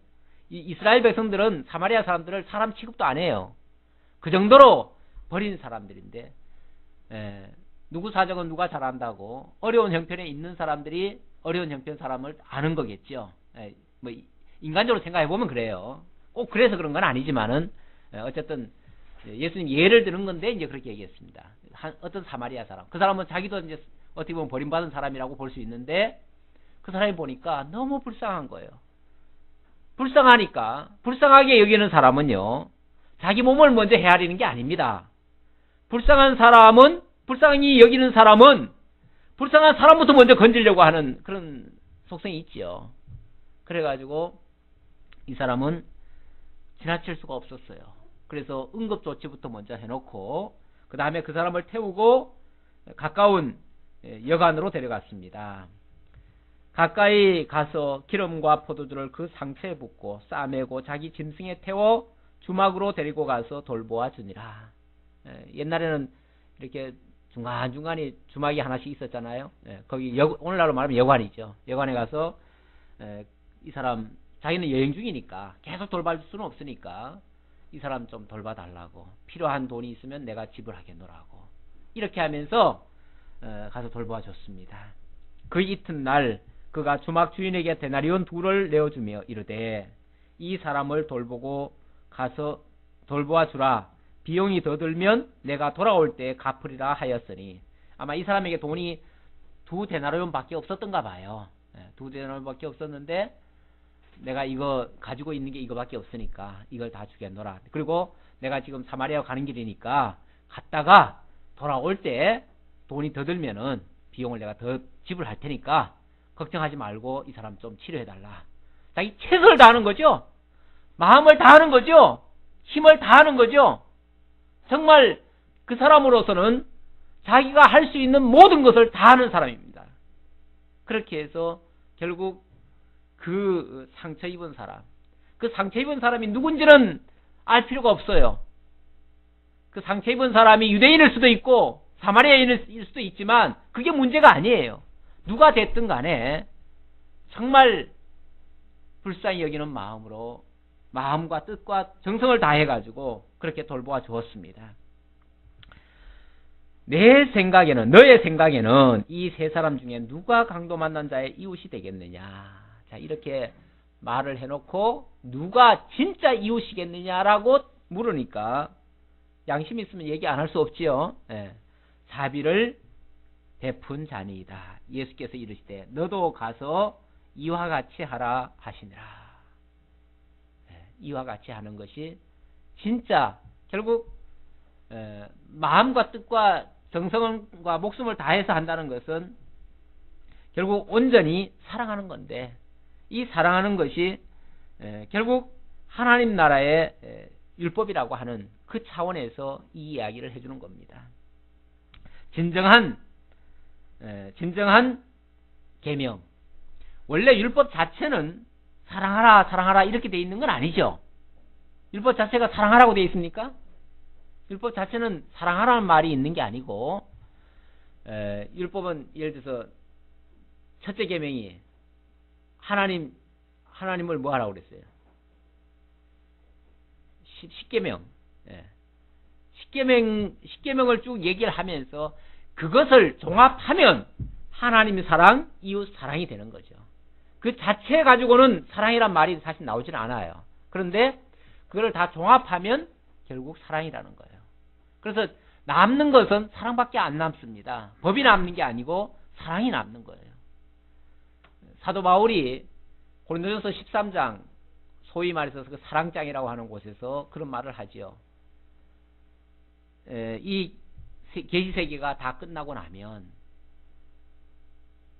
이스라엘 백성들은 사마리아 사람들을 사람 취급도 안 해요. 그 정도로 버린 사람들인데 누구 사정은 누가 잘한다고 어려운 형편에 있는 사람들이 어려운 형편 사람을 아는 거겠죠. 뭐 인간적으로 생각해 보면 그래요. 꼭 그래서 그런 건 아니지만은 어쨌든 예수님 예를 드는 건데 이제 그렇게 얘기했습니다. 어떤 사마리아 사람, 그 사람은 자기도 이제 어떻게 보면 버림받은 사람이라고 볼 수 있는데 그 사람이 보니까 너무 불쌍한 거예요. 불쌍하게 여기는 사람은요, 자기 몸을 먼저 헤아리는 게 아닙니다. 불쌍히 여기는 사람은 불쌍한 사람부터 먼저 건지려고 하는 그런 속성이 있지요. 그래가지고 이 사람은 지나칠 수가 없었어요. 그래서 응급조치부터 먼저 해놓고 그 다음에 그 사람을 태우고 가까운 여관으로 데려갔습니다. 가까이 가서 기름과 포도주를 그 상처에 붓고 싸매고 자기 짐승에 태워 주막으로 데리고 가서 돌보아 주니라. 옛날에는 이렇게 중간중간에 주막이 하나씩 있었잖아요. 거기 오늘날로 말하면 여관이죠. 여관에 가서 이 사람 자기는 여행 중이니까 계속 돌볼 수는 없으니까 이 사람 좀 돌봐달라고, 필요한 돈이 있으면 내가 지불하겠노라고 이렇게 하면서 가서 돌보아 줬습니다. 그 이튿날 그가 주막 주인에게 데나리온 2를 내어주며 이르되 이 사람을 돌보고 가서 돌보아 주라. 비용이 더 들면 내가 돌아올 때 갚으리라 하였으니, 아마 이 사람에게 돈이 2데나리온 밖에 없었던가 봐요. 2데나리온 밖에 없었는데 내가 이거 가지고 있는 게 이거밖에 없으니까 이걸 다 주겠노라. 그리고 내가 지금 사마리아 가는 길이니까 갔다가 돌아올 때 돈이 더 들면은 비용을 내가 더 지불할 테니까 걱정하지 말고 이 사람 좀 치료해달라. 자기 최선을 다하는 거죠. 마음을 다하는 거죠. 힘을 다하는 거죠. 정말 그 사람으로서는 자기가 할 수 있는 모든 것을 다하는 사람입니다. 그렇게 해서 결국 그 상처 입은 사람, 그 상처 입은 사람이 누군지는 알 필요가 없어요. 그 상처 입은 사람이 유대인일 수도 있고 사마리아인일 수도 있지만 그게 문제가 아니에요. 누가 됐든 간에 정말 불쌍히 여기는 마음으로 마음과 뜻과 정성을 다해가지고 그렇게 돌보아 주었습니다. 내 생각에는, 너의 생각에는 이 세 사람 중에 누가 강도 만난 자의 이웃이 되겠느냐. 자, 이렇게 말을 해놓고 누가 진짜 이웃이겠느냐라고 물으니까 양심이 있으면 얘기 안 할 수 없지요. 예. 자비를 베푼 자니이다. 예수께서 이르시되 너도 가서 이와 같이 하라 하시니라. 예. 이와 같이 하는 것이 진짜 결국 마음과 뜻과 정성과 목숨을 다해서 한다는 것은 결국 온전히 사랑하는 건데, 이 사랑하는 것이 결국 하나님 나라의 율법이라고 하는 그 차원에서 이 이야기를 해주는 겁니다. 진정한 계명. 원래 율법 자체는 사랑하라 사랑하라 이렇게 돼 있는 건 아니죠. 율법 자체가 사랑하라고 돼 있습니까? 율법 자체는 사랑하라는 말이 있는 게 아니고, 율법은 예를 들어서 첫째 계명이 하나님을 뭐 하라고 그랬어요? 십계명. 예. 십계명을 쭉 얘기를 하면서 그것을 종합하면 하나님 사랑, 이웃 사랑이 되는 거죠. 그 자체 가지고는 사랑이란 말이 사실 나오지는 않아요. 그런데 그걸 다 종합하면 결국 사랑이라는 거예요. 그래서 남는 것은 사랑밖에 안 남습니다. 법이 남는 게 아니고 사랑이 남는 거예요. 사도 바울이 고린도전서 13장, 소위 말해서 그 사랑장이라고 하는 곳에서 그런 말을 하지요. 이 계시세계가 다 끝나고 나면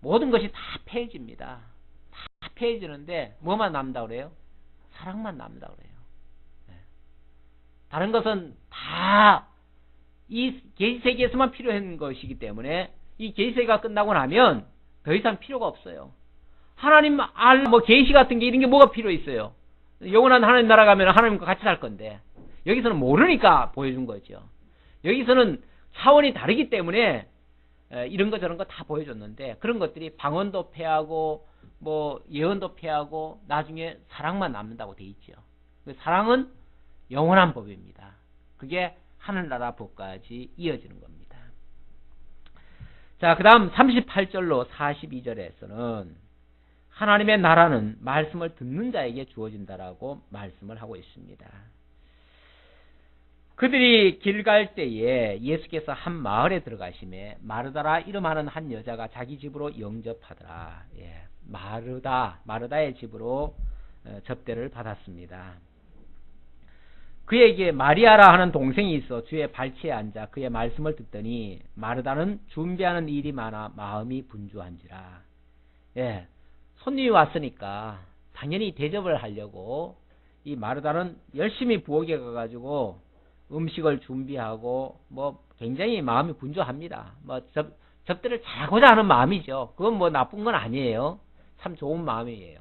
모든 것이 다 폐해집니다. 다 폐해지는데 뭐만 남는다고 그래요? 사랑만 남는다고 그래요. 다른 것은 다 이 계시세계에서만 필요한 것이기 때문에 이 계시세계가 끝나고 나면 더 이상 필요가 없어요. 하나님 계시 같은 게 이런 게 뭐가 필요 있어요? 영원한 하나님 나라 가면 하나님과 같이 살 건데, 여기서는 모르니까 보여준 거죠. 여기서는 차원이 다르기 때문에 이런 거 저런 거 다 보여줬는데, 그런 것들이 방언도 폐하고 예언도 폐하고 나중에 사랑만 남는다고 돼 있죠. 사랑은 영원한 법입니다. 그게 하늘나라 법까지 이어지는 겁니다. 자, 그 다음 38절로 42절에서는 하나님의 나라는 말씀을 듣는 자에게 주어진다라고 말씀을 하고 있습니다. 그들이 길 갈 때에 예수께서 한 마을에 들어가시매 마르다라 이름하는 한 여자가 자기 집으로 영접하더라. 예, 마르다의 집으로 접대를 받았습니다. 그에게 마리아라 하는 동생이 있어 주의 발치에 앉아 그의 말씀을 듣더니 마르다는 준비하는 일이 많아 마음이 분주한지라. 예, 손님이 왔으니까 당연히 대접을 하려고 이 마르다는 열심히 부엌에 가가지고 음식을 준비하고 굉장히 마음이 분주합니다. 접대를 잘하고자 하는 마음이죠. 그건 나쁜 건 아니에요. 참 좋은 마음이에요.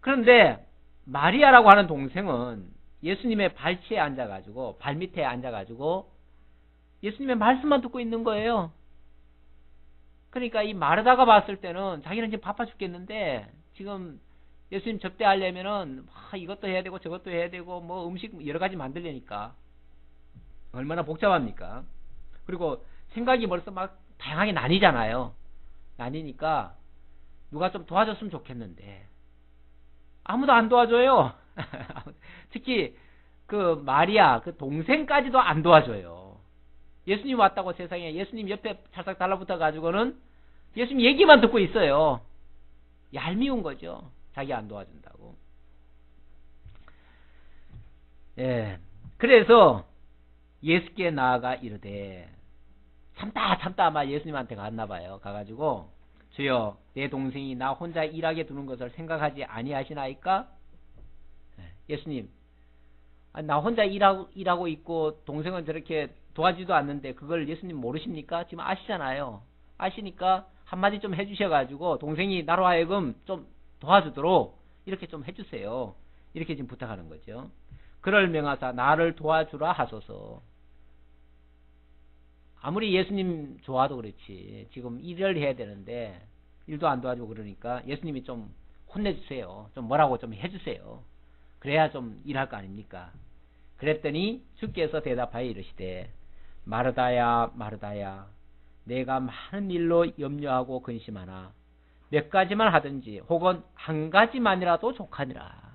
그런데 마리아라고 하는 동생은 예수님의 발치에 앉아가지고 발밑에 앉아가지고 예수님의 말씀만 듣고 있는 거예요. 그러니까 이 마르다가 봤을 때는 자기는 지금 바빠 죽겠는데 지금 예수님 접대하려면은 이것도 해야 되고 저것도 해야 되고 음식 여러 가지 만들려니까 얼마나 복잡합니까? 그리고 생각이 벌써 다양하게 나뉘잖아요. 나뉘니까 누가 좀 도와줬으면 좋겠는데 아무도 안 도와줘요. 특히 그 마리아 그 동생까지도 안 도와줘요. 예수님 왔다고 세상에 예수님 옆에 찰싹 달라붙어 가지고는 예수님 얘기만 듣고 있어요. 얄미운 거죠. 자기 안 도와준다고. 예. 그래서 예수께 나아가 이르되 참다 아마 예수님한테 갔나 봐요. 가가지고 주여 내 동생이 나 혼자 일하게 두는 것을 생각하지 아니하시나이까? 예수님, 나 혼자 일하고 있고 동생은 저렇게 도와주지도 않는데 그걸 예수님 모르십니까? 지금 아시잖아요. 아시니까 한마디 좀 해주셔가지고 동생이 나로 하여금 좀 도와주도록 이렇게 좀 해주세요. 이렇게 지금 부탁하는 거죠. 그를 명하사 나를 도와주라 하소서. 아무리 예수님 좋아도 그렇지 지금 일을 해야 되는데 일도 안 도와주고 그러니까 예수님이 좀 혼내주세요. 좀 뭐라고 좀 해주세요. 그래야 좀 일할 거 아닙니까? 그랬더니 주께서 대답하여 이르시되 마르다야 마르다야 내가 많은 일로 염려하고 근심하나 몇 가지만 하든지 혹은 한 가지만이라도 족하니라.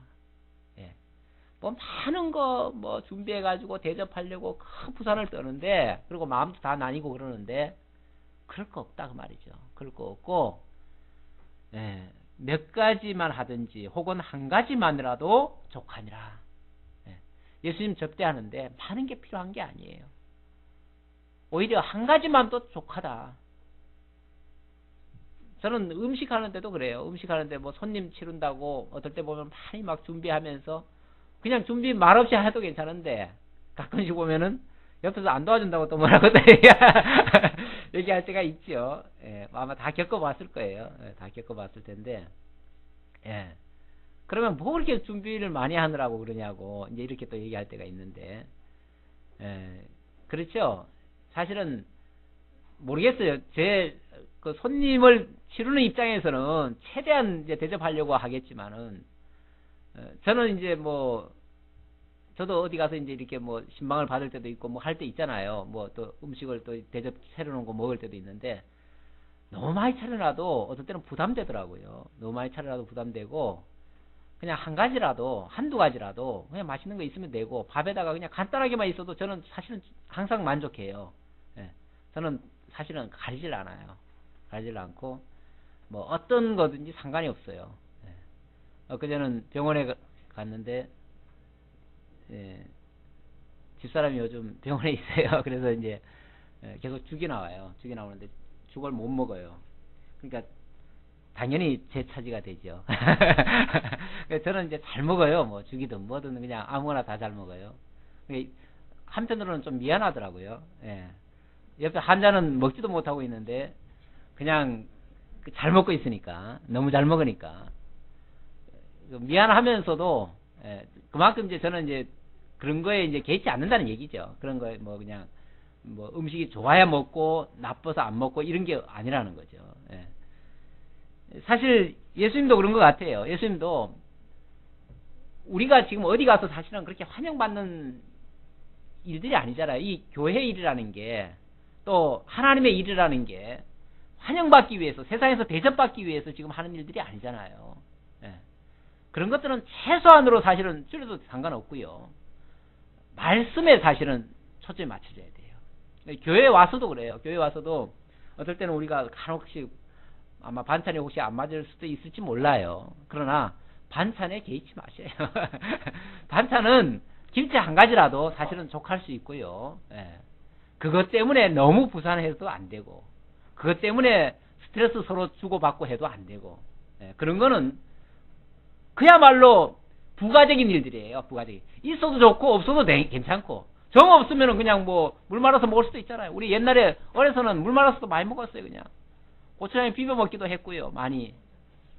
뭐 많은 거 뭐 준비해가지고 대접하려고 큰 부산을 떠는데 그리고 마음도 다 나뉘고 그러는데 그럴 거 없다 그 말이죠. 그럴 거 없고 몇 가지만 하든지 혹은 한 가지만이라도 족하니라. 예수님 접대하는데 많은 게 필요한 게 아니에요. 오히려 한 가지만 또 족하다. 저는 음식 하는데도 그래요. 음식 하는데 뭐 손님 치른다고 어떨 때 보면 많이 막 준비하면서 그냥 준비 말없이 해도 괜찮은데 가끔씩 보면은 옆에서 안 도와준다고 또 뭐라고 얘기할 때가 있죠. 아마 다 겪어봤을 거예요. 다 겪어봤을 텐데 그러면 뭐 그렇게 준비를 많이 하느라고 그러냐고 이제 이렇게 또 얘기할 때가 있는데 그렇죠. 사실은 모르겠어요. 제 그 손님을 치르는 입장에서는 최대한 이제 대접하려고 하겠지만은 저는 이제 뭐 저도 어디 가서 이제 이렇게 뭐 신방을 받을 때도 있고 뭐 할 때 있잖아요. 뭐 또 음식을 또 대접 차려놓은 거 먹을 때도 있는데 너무 많이 차려놔도 어떨 때는 부담되더라고요. 너무 많이 차려놔도 부담되고 그냥 한 가지라도 한두 가지라도 그냥 맛있는 거 있으면 되고 밥에다가 그냥 간단하게만 있어도 저는 사실은 항상 만족해요. 저는 사실은 가리질 않아요. 가리질 않고 뭐 어떤 거든지 상관이 없어요. 그전에는 병원에 갔는데 집사람이 요즘 병원에 있어요. 그래서 이제 계속 죽이 나와요. 죽이 나오는데 죽을 못 먹어요. 그러니까 당연히 제 차지가 되죠. 저는 이제 잘 먹어요. 뭐 죽이든 뭐든 그냥 아무거나 다 잘 먹어요. 한편으로는 좀 미안하더라고요. 옆에 환자는 먹지도 못하고 있는데 그냥 잘 먹고 있으니까 너무 잘 먹으니까 미안하면서도 그만큼 이제 저는 이제 그런 거에 이제 개의치 않는다는 얘기죠. 그런 거에 뭐 그냥 뭐 음식이 좋아야 먹고 나빠서 안 먹고 이런 게 아니라는 거죠. 사실 예수님도 그런 것 같아요. 예수님도 우리가 지금 어디 가서 사실은 그렇게 환영받는 일들이 아니잖아요. 이 교회 일이라는 게 또 하나님의 일이라는 게 환영받기 위해서 세상에서 대접받기 위해서 지금 하는 일들이 아니잖아요. 그런 것들은 최소한으로 사실은 줄여도 상관없고요. 말씀에 사실은 초점이 맞춰져야 돼요. 교회에 와서도 그래요. 교회에 와서도 어떨 때는 우리가 간혹씩 아마 반찬이 혹시 안 맞을 수도 있을지 몰라요. 그러나 반찬에 개의치 마셔요. 반찬은 김치 한 가지라도 사실은 족할 수 있고요. 그것 때문에 너무 부산해도 안 되고 그것 때문에 스트레스 서로 주고받고 해도 안 되고 그런 거는 그야말로 부가적인 일들이에요. 부가적인. 있어도 좋고 없어도 괜찮고 정 없으면 그냥 뭐 물 말아서 먹을 수도 있잖아요. 우리 옛날에 어려서는 물 말아서도 많이 먹었어요. 그냥 고추장에 비벼 먹기도 했고요. 많이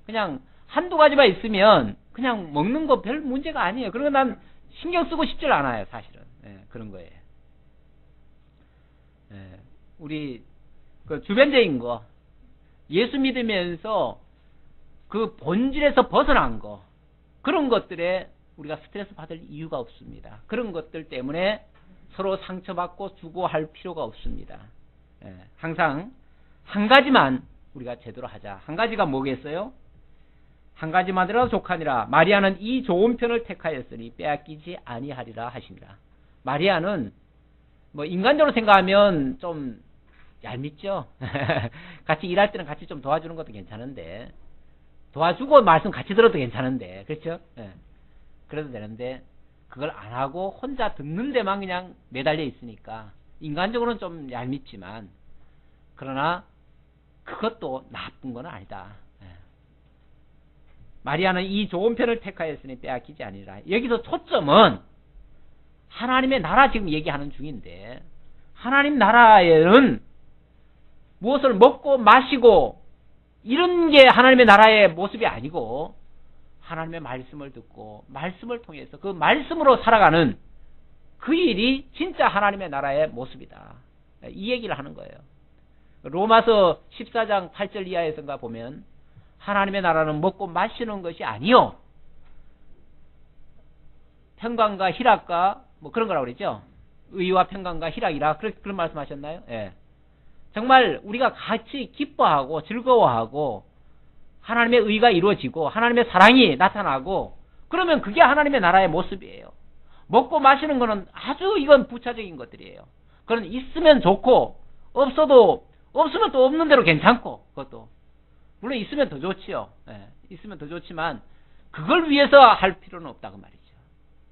그냥 한두 가지만 있으면 그냥 먹는 거 별 문제가 아니에요. 그런 거 난 신경 쓰고 싶질 않아요. 사실은 그런 거에 우리 그 주변적인 거 예수 믿으면서 그 본질에서 벗어난 거 그런 것들에 우리가 스트레스 받을 이유가 없습니다. 그런 것들 때문에 서로 상처받고 주고할 필요가 없습니다. 항상 한 가지만 우리가 제대로 하자. 한 가지가 뭐겠어요? 한 가지만이라도 족하니라. 마리아는 이 좋은 편을 택하였으니 빼앗기지 아니하리라 하시니라. 마리아는 뭐 인간적으로 생각하면 좀 얄밉죠. 같이 일할 때는 같이 좀 도와주는 것도 괜찮은데 도와주고 말씀 같이 들어도 괜찮은데 그렇죠? 그래도 되는데 그걸 안 하고 혼자 듣는 데만 그냥 매달려 있으니까 인간적으로는 좀 얄밉지만 그러나 그것도 나쁜 건 아니다. 마리아는 이 좋은 편을 택하였으니 빼앗기지 아니라. 여기서 초점은 하나님의 나라 지금 얘기하는 중인데, 하나님 나라에는 무엇을 먹고 마시고 이런 게 하나님의 나라의 모습이 아니고, 하나님의 말씀을 듣고 말씀을 통해서 그 말씀으로 살아가는 그 일이 진짜 하나님의 나라의 모습이다. 이 얘기를 하는 거예요. 로마서 14장 8절 이하에선가 보면 하나님의 나라는 먹고 마시는 것이 아니요 평강과 희락과 뭐 그런 거라고 그랬죠. 의와 평강과 희락이라 그런 말씀하셨나요? 예. 정말 우리가 같이 기뻐하고 즐거워하고 하나님의 의가 이루어지고 하나님의 사랑이 나타나고, 그러면 그게 하나님의 나라의 모습이에요. 먹고 마시는 거는 아주 이건 부차적인 것들이에요. 그건 있으면 좋고 없으면 또 없는 대로 괜찮고, 그것도 물론 있으면 더 좋지요. 예, 있으면 더 좋지만 그걸 위해서 할 필요는 없다고 말이죠.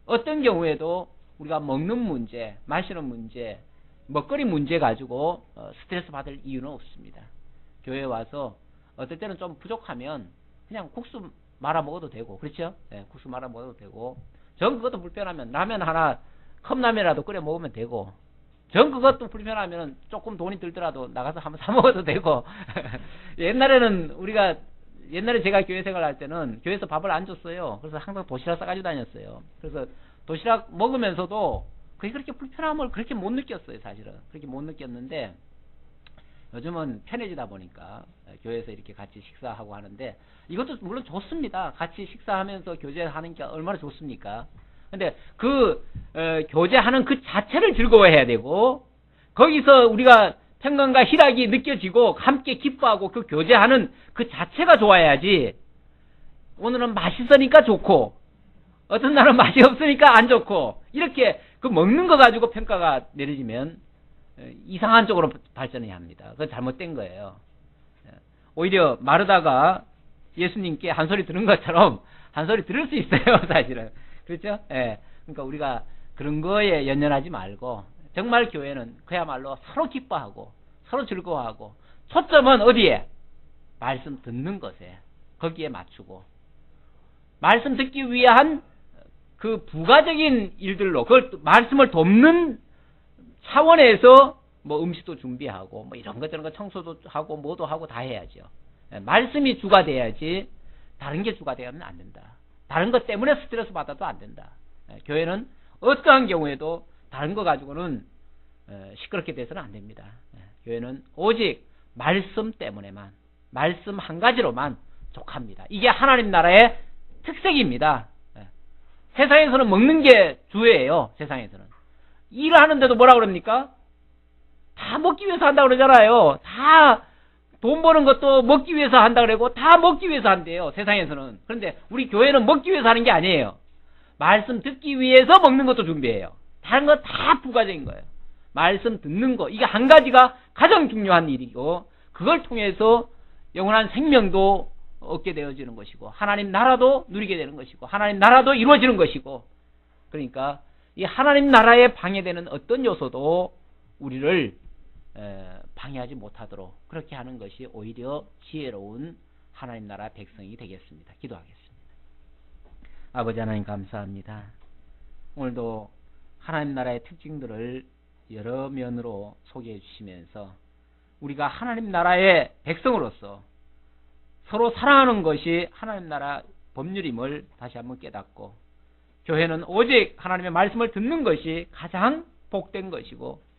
어떤 경우에도 우리가 먹는 문제, 마시는 문제, 먹거리 문제 가지고 스트레스 받을 이유는 없습니다. 교회에 와서 어떨 때는 좀 부족하면 그냥 국수 말아 먹어도 되고, 그렇죠? 예, 국수 말아 먹어도 되고, 전 그것도 불편하면 라면 하나 컵라면이라도 끓여 먹으면 되고, 전 그것도 불편하면 조금 돈이 들더라도 나가서 한번 사 먹어도 되고. 옛날에 제가 교회 생활할 때는 교회에서 밥을 안 줬어요. 그래서 항상 도시락 싸가지고 다녔어요. 그래서 도시락 먹으면서도 그게 그렇게 불편함을 그렇게 못 느꼈어요. 사실은 그렇게 못 느꼈는데, 요즘은 편해지다 보니까 교회에서 이렇게 같이 식사하고 하는데, 이것도 물론 좋습니다. 같이 식사하면서 교제하는 게 얼마나 좋습니까? 근데 교제하는 그 자체를 즐거워해야 되고, 거기서 우리가 평강과 희락이 느껴지고 함께 기뻐하고 그 교제하는 그 자체가 좋아야지, 오늘은 맛있으니까 좋고 어떤 날은 맛이 없으니까 안 좋고, 이렇게 그 먹는 거 가지고 평가가 내려지면 이상한 쪽으로 발전해야 합니다. 그건 잘못된 거예요. 오히려 마르다가 예수님께 한 소리 들은 것처럼 한 소리 들을 수 있어요, 사실은. 그렇죠? 예. 그러니까 우리가 그런 거에 연연하지 말고, 정말 교회는 그야말로 서로 기뻐하고 서로 즐거워하고, 초점은 어디에? 말씀 듣는 것에, 거기에 맞추고, 말씀 듣기 위한 그 부가적인 일들로, 그걸 말씀을 돕는 차원에서 뭐 음식도 준비하고 뭐 이런 것 저런 거 청소도 하고 뭐도 하고 다 해야죠. 말씀이 주가 돼야지 다른 게 주가 되면 안 된다. 다른 것 때문에 스트레스 받아도 안 된다. 교회는 어떠한 경우에도 다른 거 가지고는 시끄럽게 돼서는 안 됩니다. 교회는 오직 말씀 때문에만, 말씀 한 가지로만 족합니다. 이게 하나님 나라의 특색입니다. 세상에서는 먹는 게 주예요. 세상에서는 일을 하는데도 뭐라 그럽니까? 다 먹기 위해서 한다고 그러잖아요. 다 돈 버는 것도 먹기 위해서 한다 그러고 다 먹기 위해서 한대요, 세상에서는. 그런데 우리 교회는 먹기 위해서 하는 게 아니에요. 말씀 듣기 위해서 먹는 것도 준비해요. 다른 건 다 부가적인 거예요. 말씀 듣는 거, 이게 한 가지가 가장 중요한 일이고, 그걸 통해서 영원한 생명도 얻게 되어지는 것이고, 하나님 나라도 누리게 되는 것이고, 하나님 나라도 이루어지는 것이고, 그러니까 이 하나님 나라에 방해되는 어떤 요소도 우리를 방해하지 못하도록 그렇게 하는 것이 오히려 지혜로운 하나님 나라 백성이 되겠습니다. 기도하겠습니다. 아버지 하나님 감사합니다. 오늘도 하나님 나라의 특징들을 여러 면으로 소개해 주시면서 우리가 하나님 나라의 백성으로서 서로 사랑하는 것이 하나님 나라 법률임을 다시 한번 깨닫고, 교회는 오직 하나님의 말씀을 듣는 것이 가장 복된 것이고,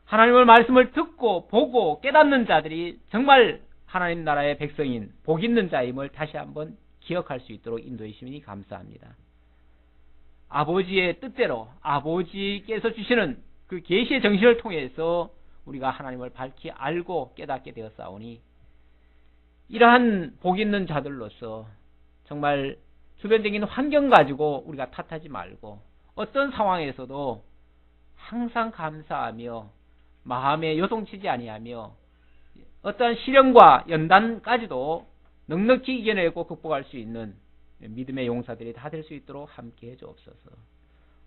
하나님의 말씀을 듣고 보고 깨닫는 자들이 정말 하나님 나라의 백성인 복 있는 자임을 다시 한번 기억할 수 있도록 인도해 주시니 감사합니다. 아버지의 뜻대로 아버지께서 주시는 그 계시의 정신을 통해서 우리가 하나님을 밝히 알고 깨닫게 되었사오니, 이러한 복 있는 자들로서 정말 주변적인 환경 가지고 우리가 탓하지 말고, 어떤 상황에서도 항상 감사하며 마음에 요동치지 아니하며 어떠한 시련과 연단까지도 넉넉히 이겨내고 극복할 수 있는 믿음의 용사들이 다 될 수 있도록 함께 해주옵소서.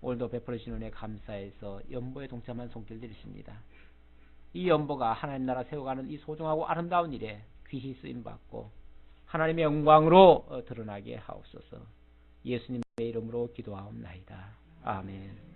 오늘도 베풀으신 은혜 감사해서 연보에 동참한 손길 드리십니다. 이 연보가 하나님 나라 세워가는 이 소중하고 아름다운 일에 귀히 쓰임받고 하나님의 영광으로 드러나게 하옵소서. 예수님의 이름으로 기도하옵나이다. 아멘.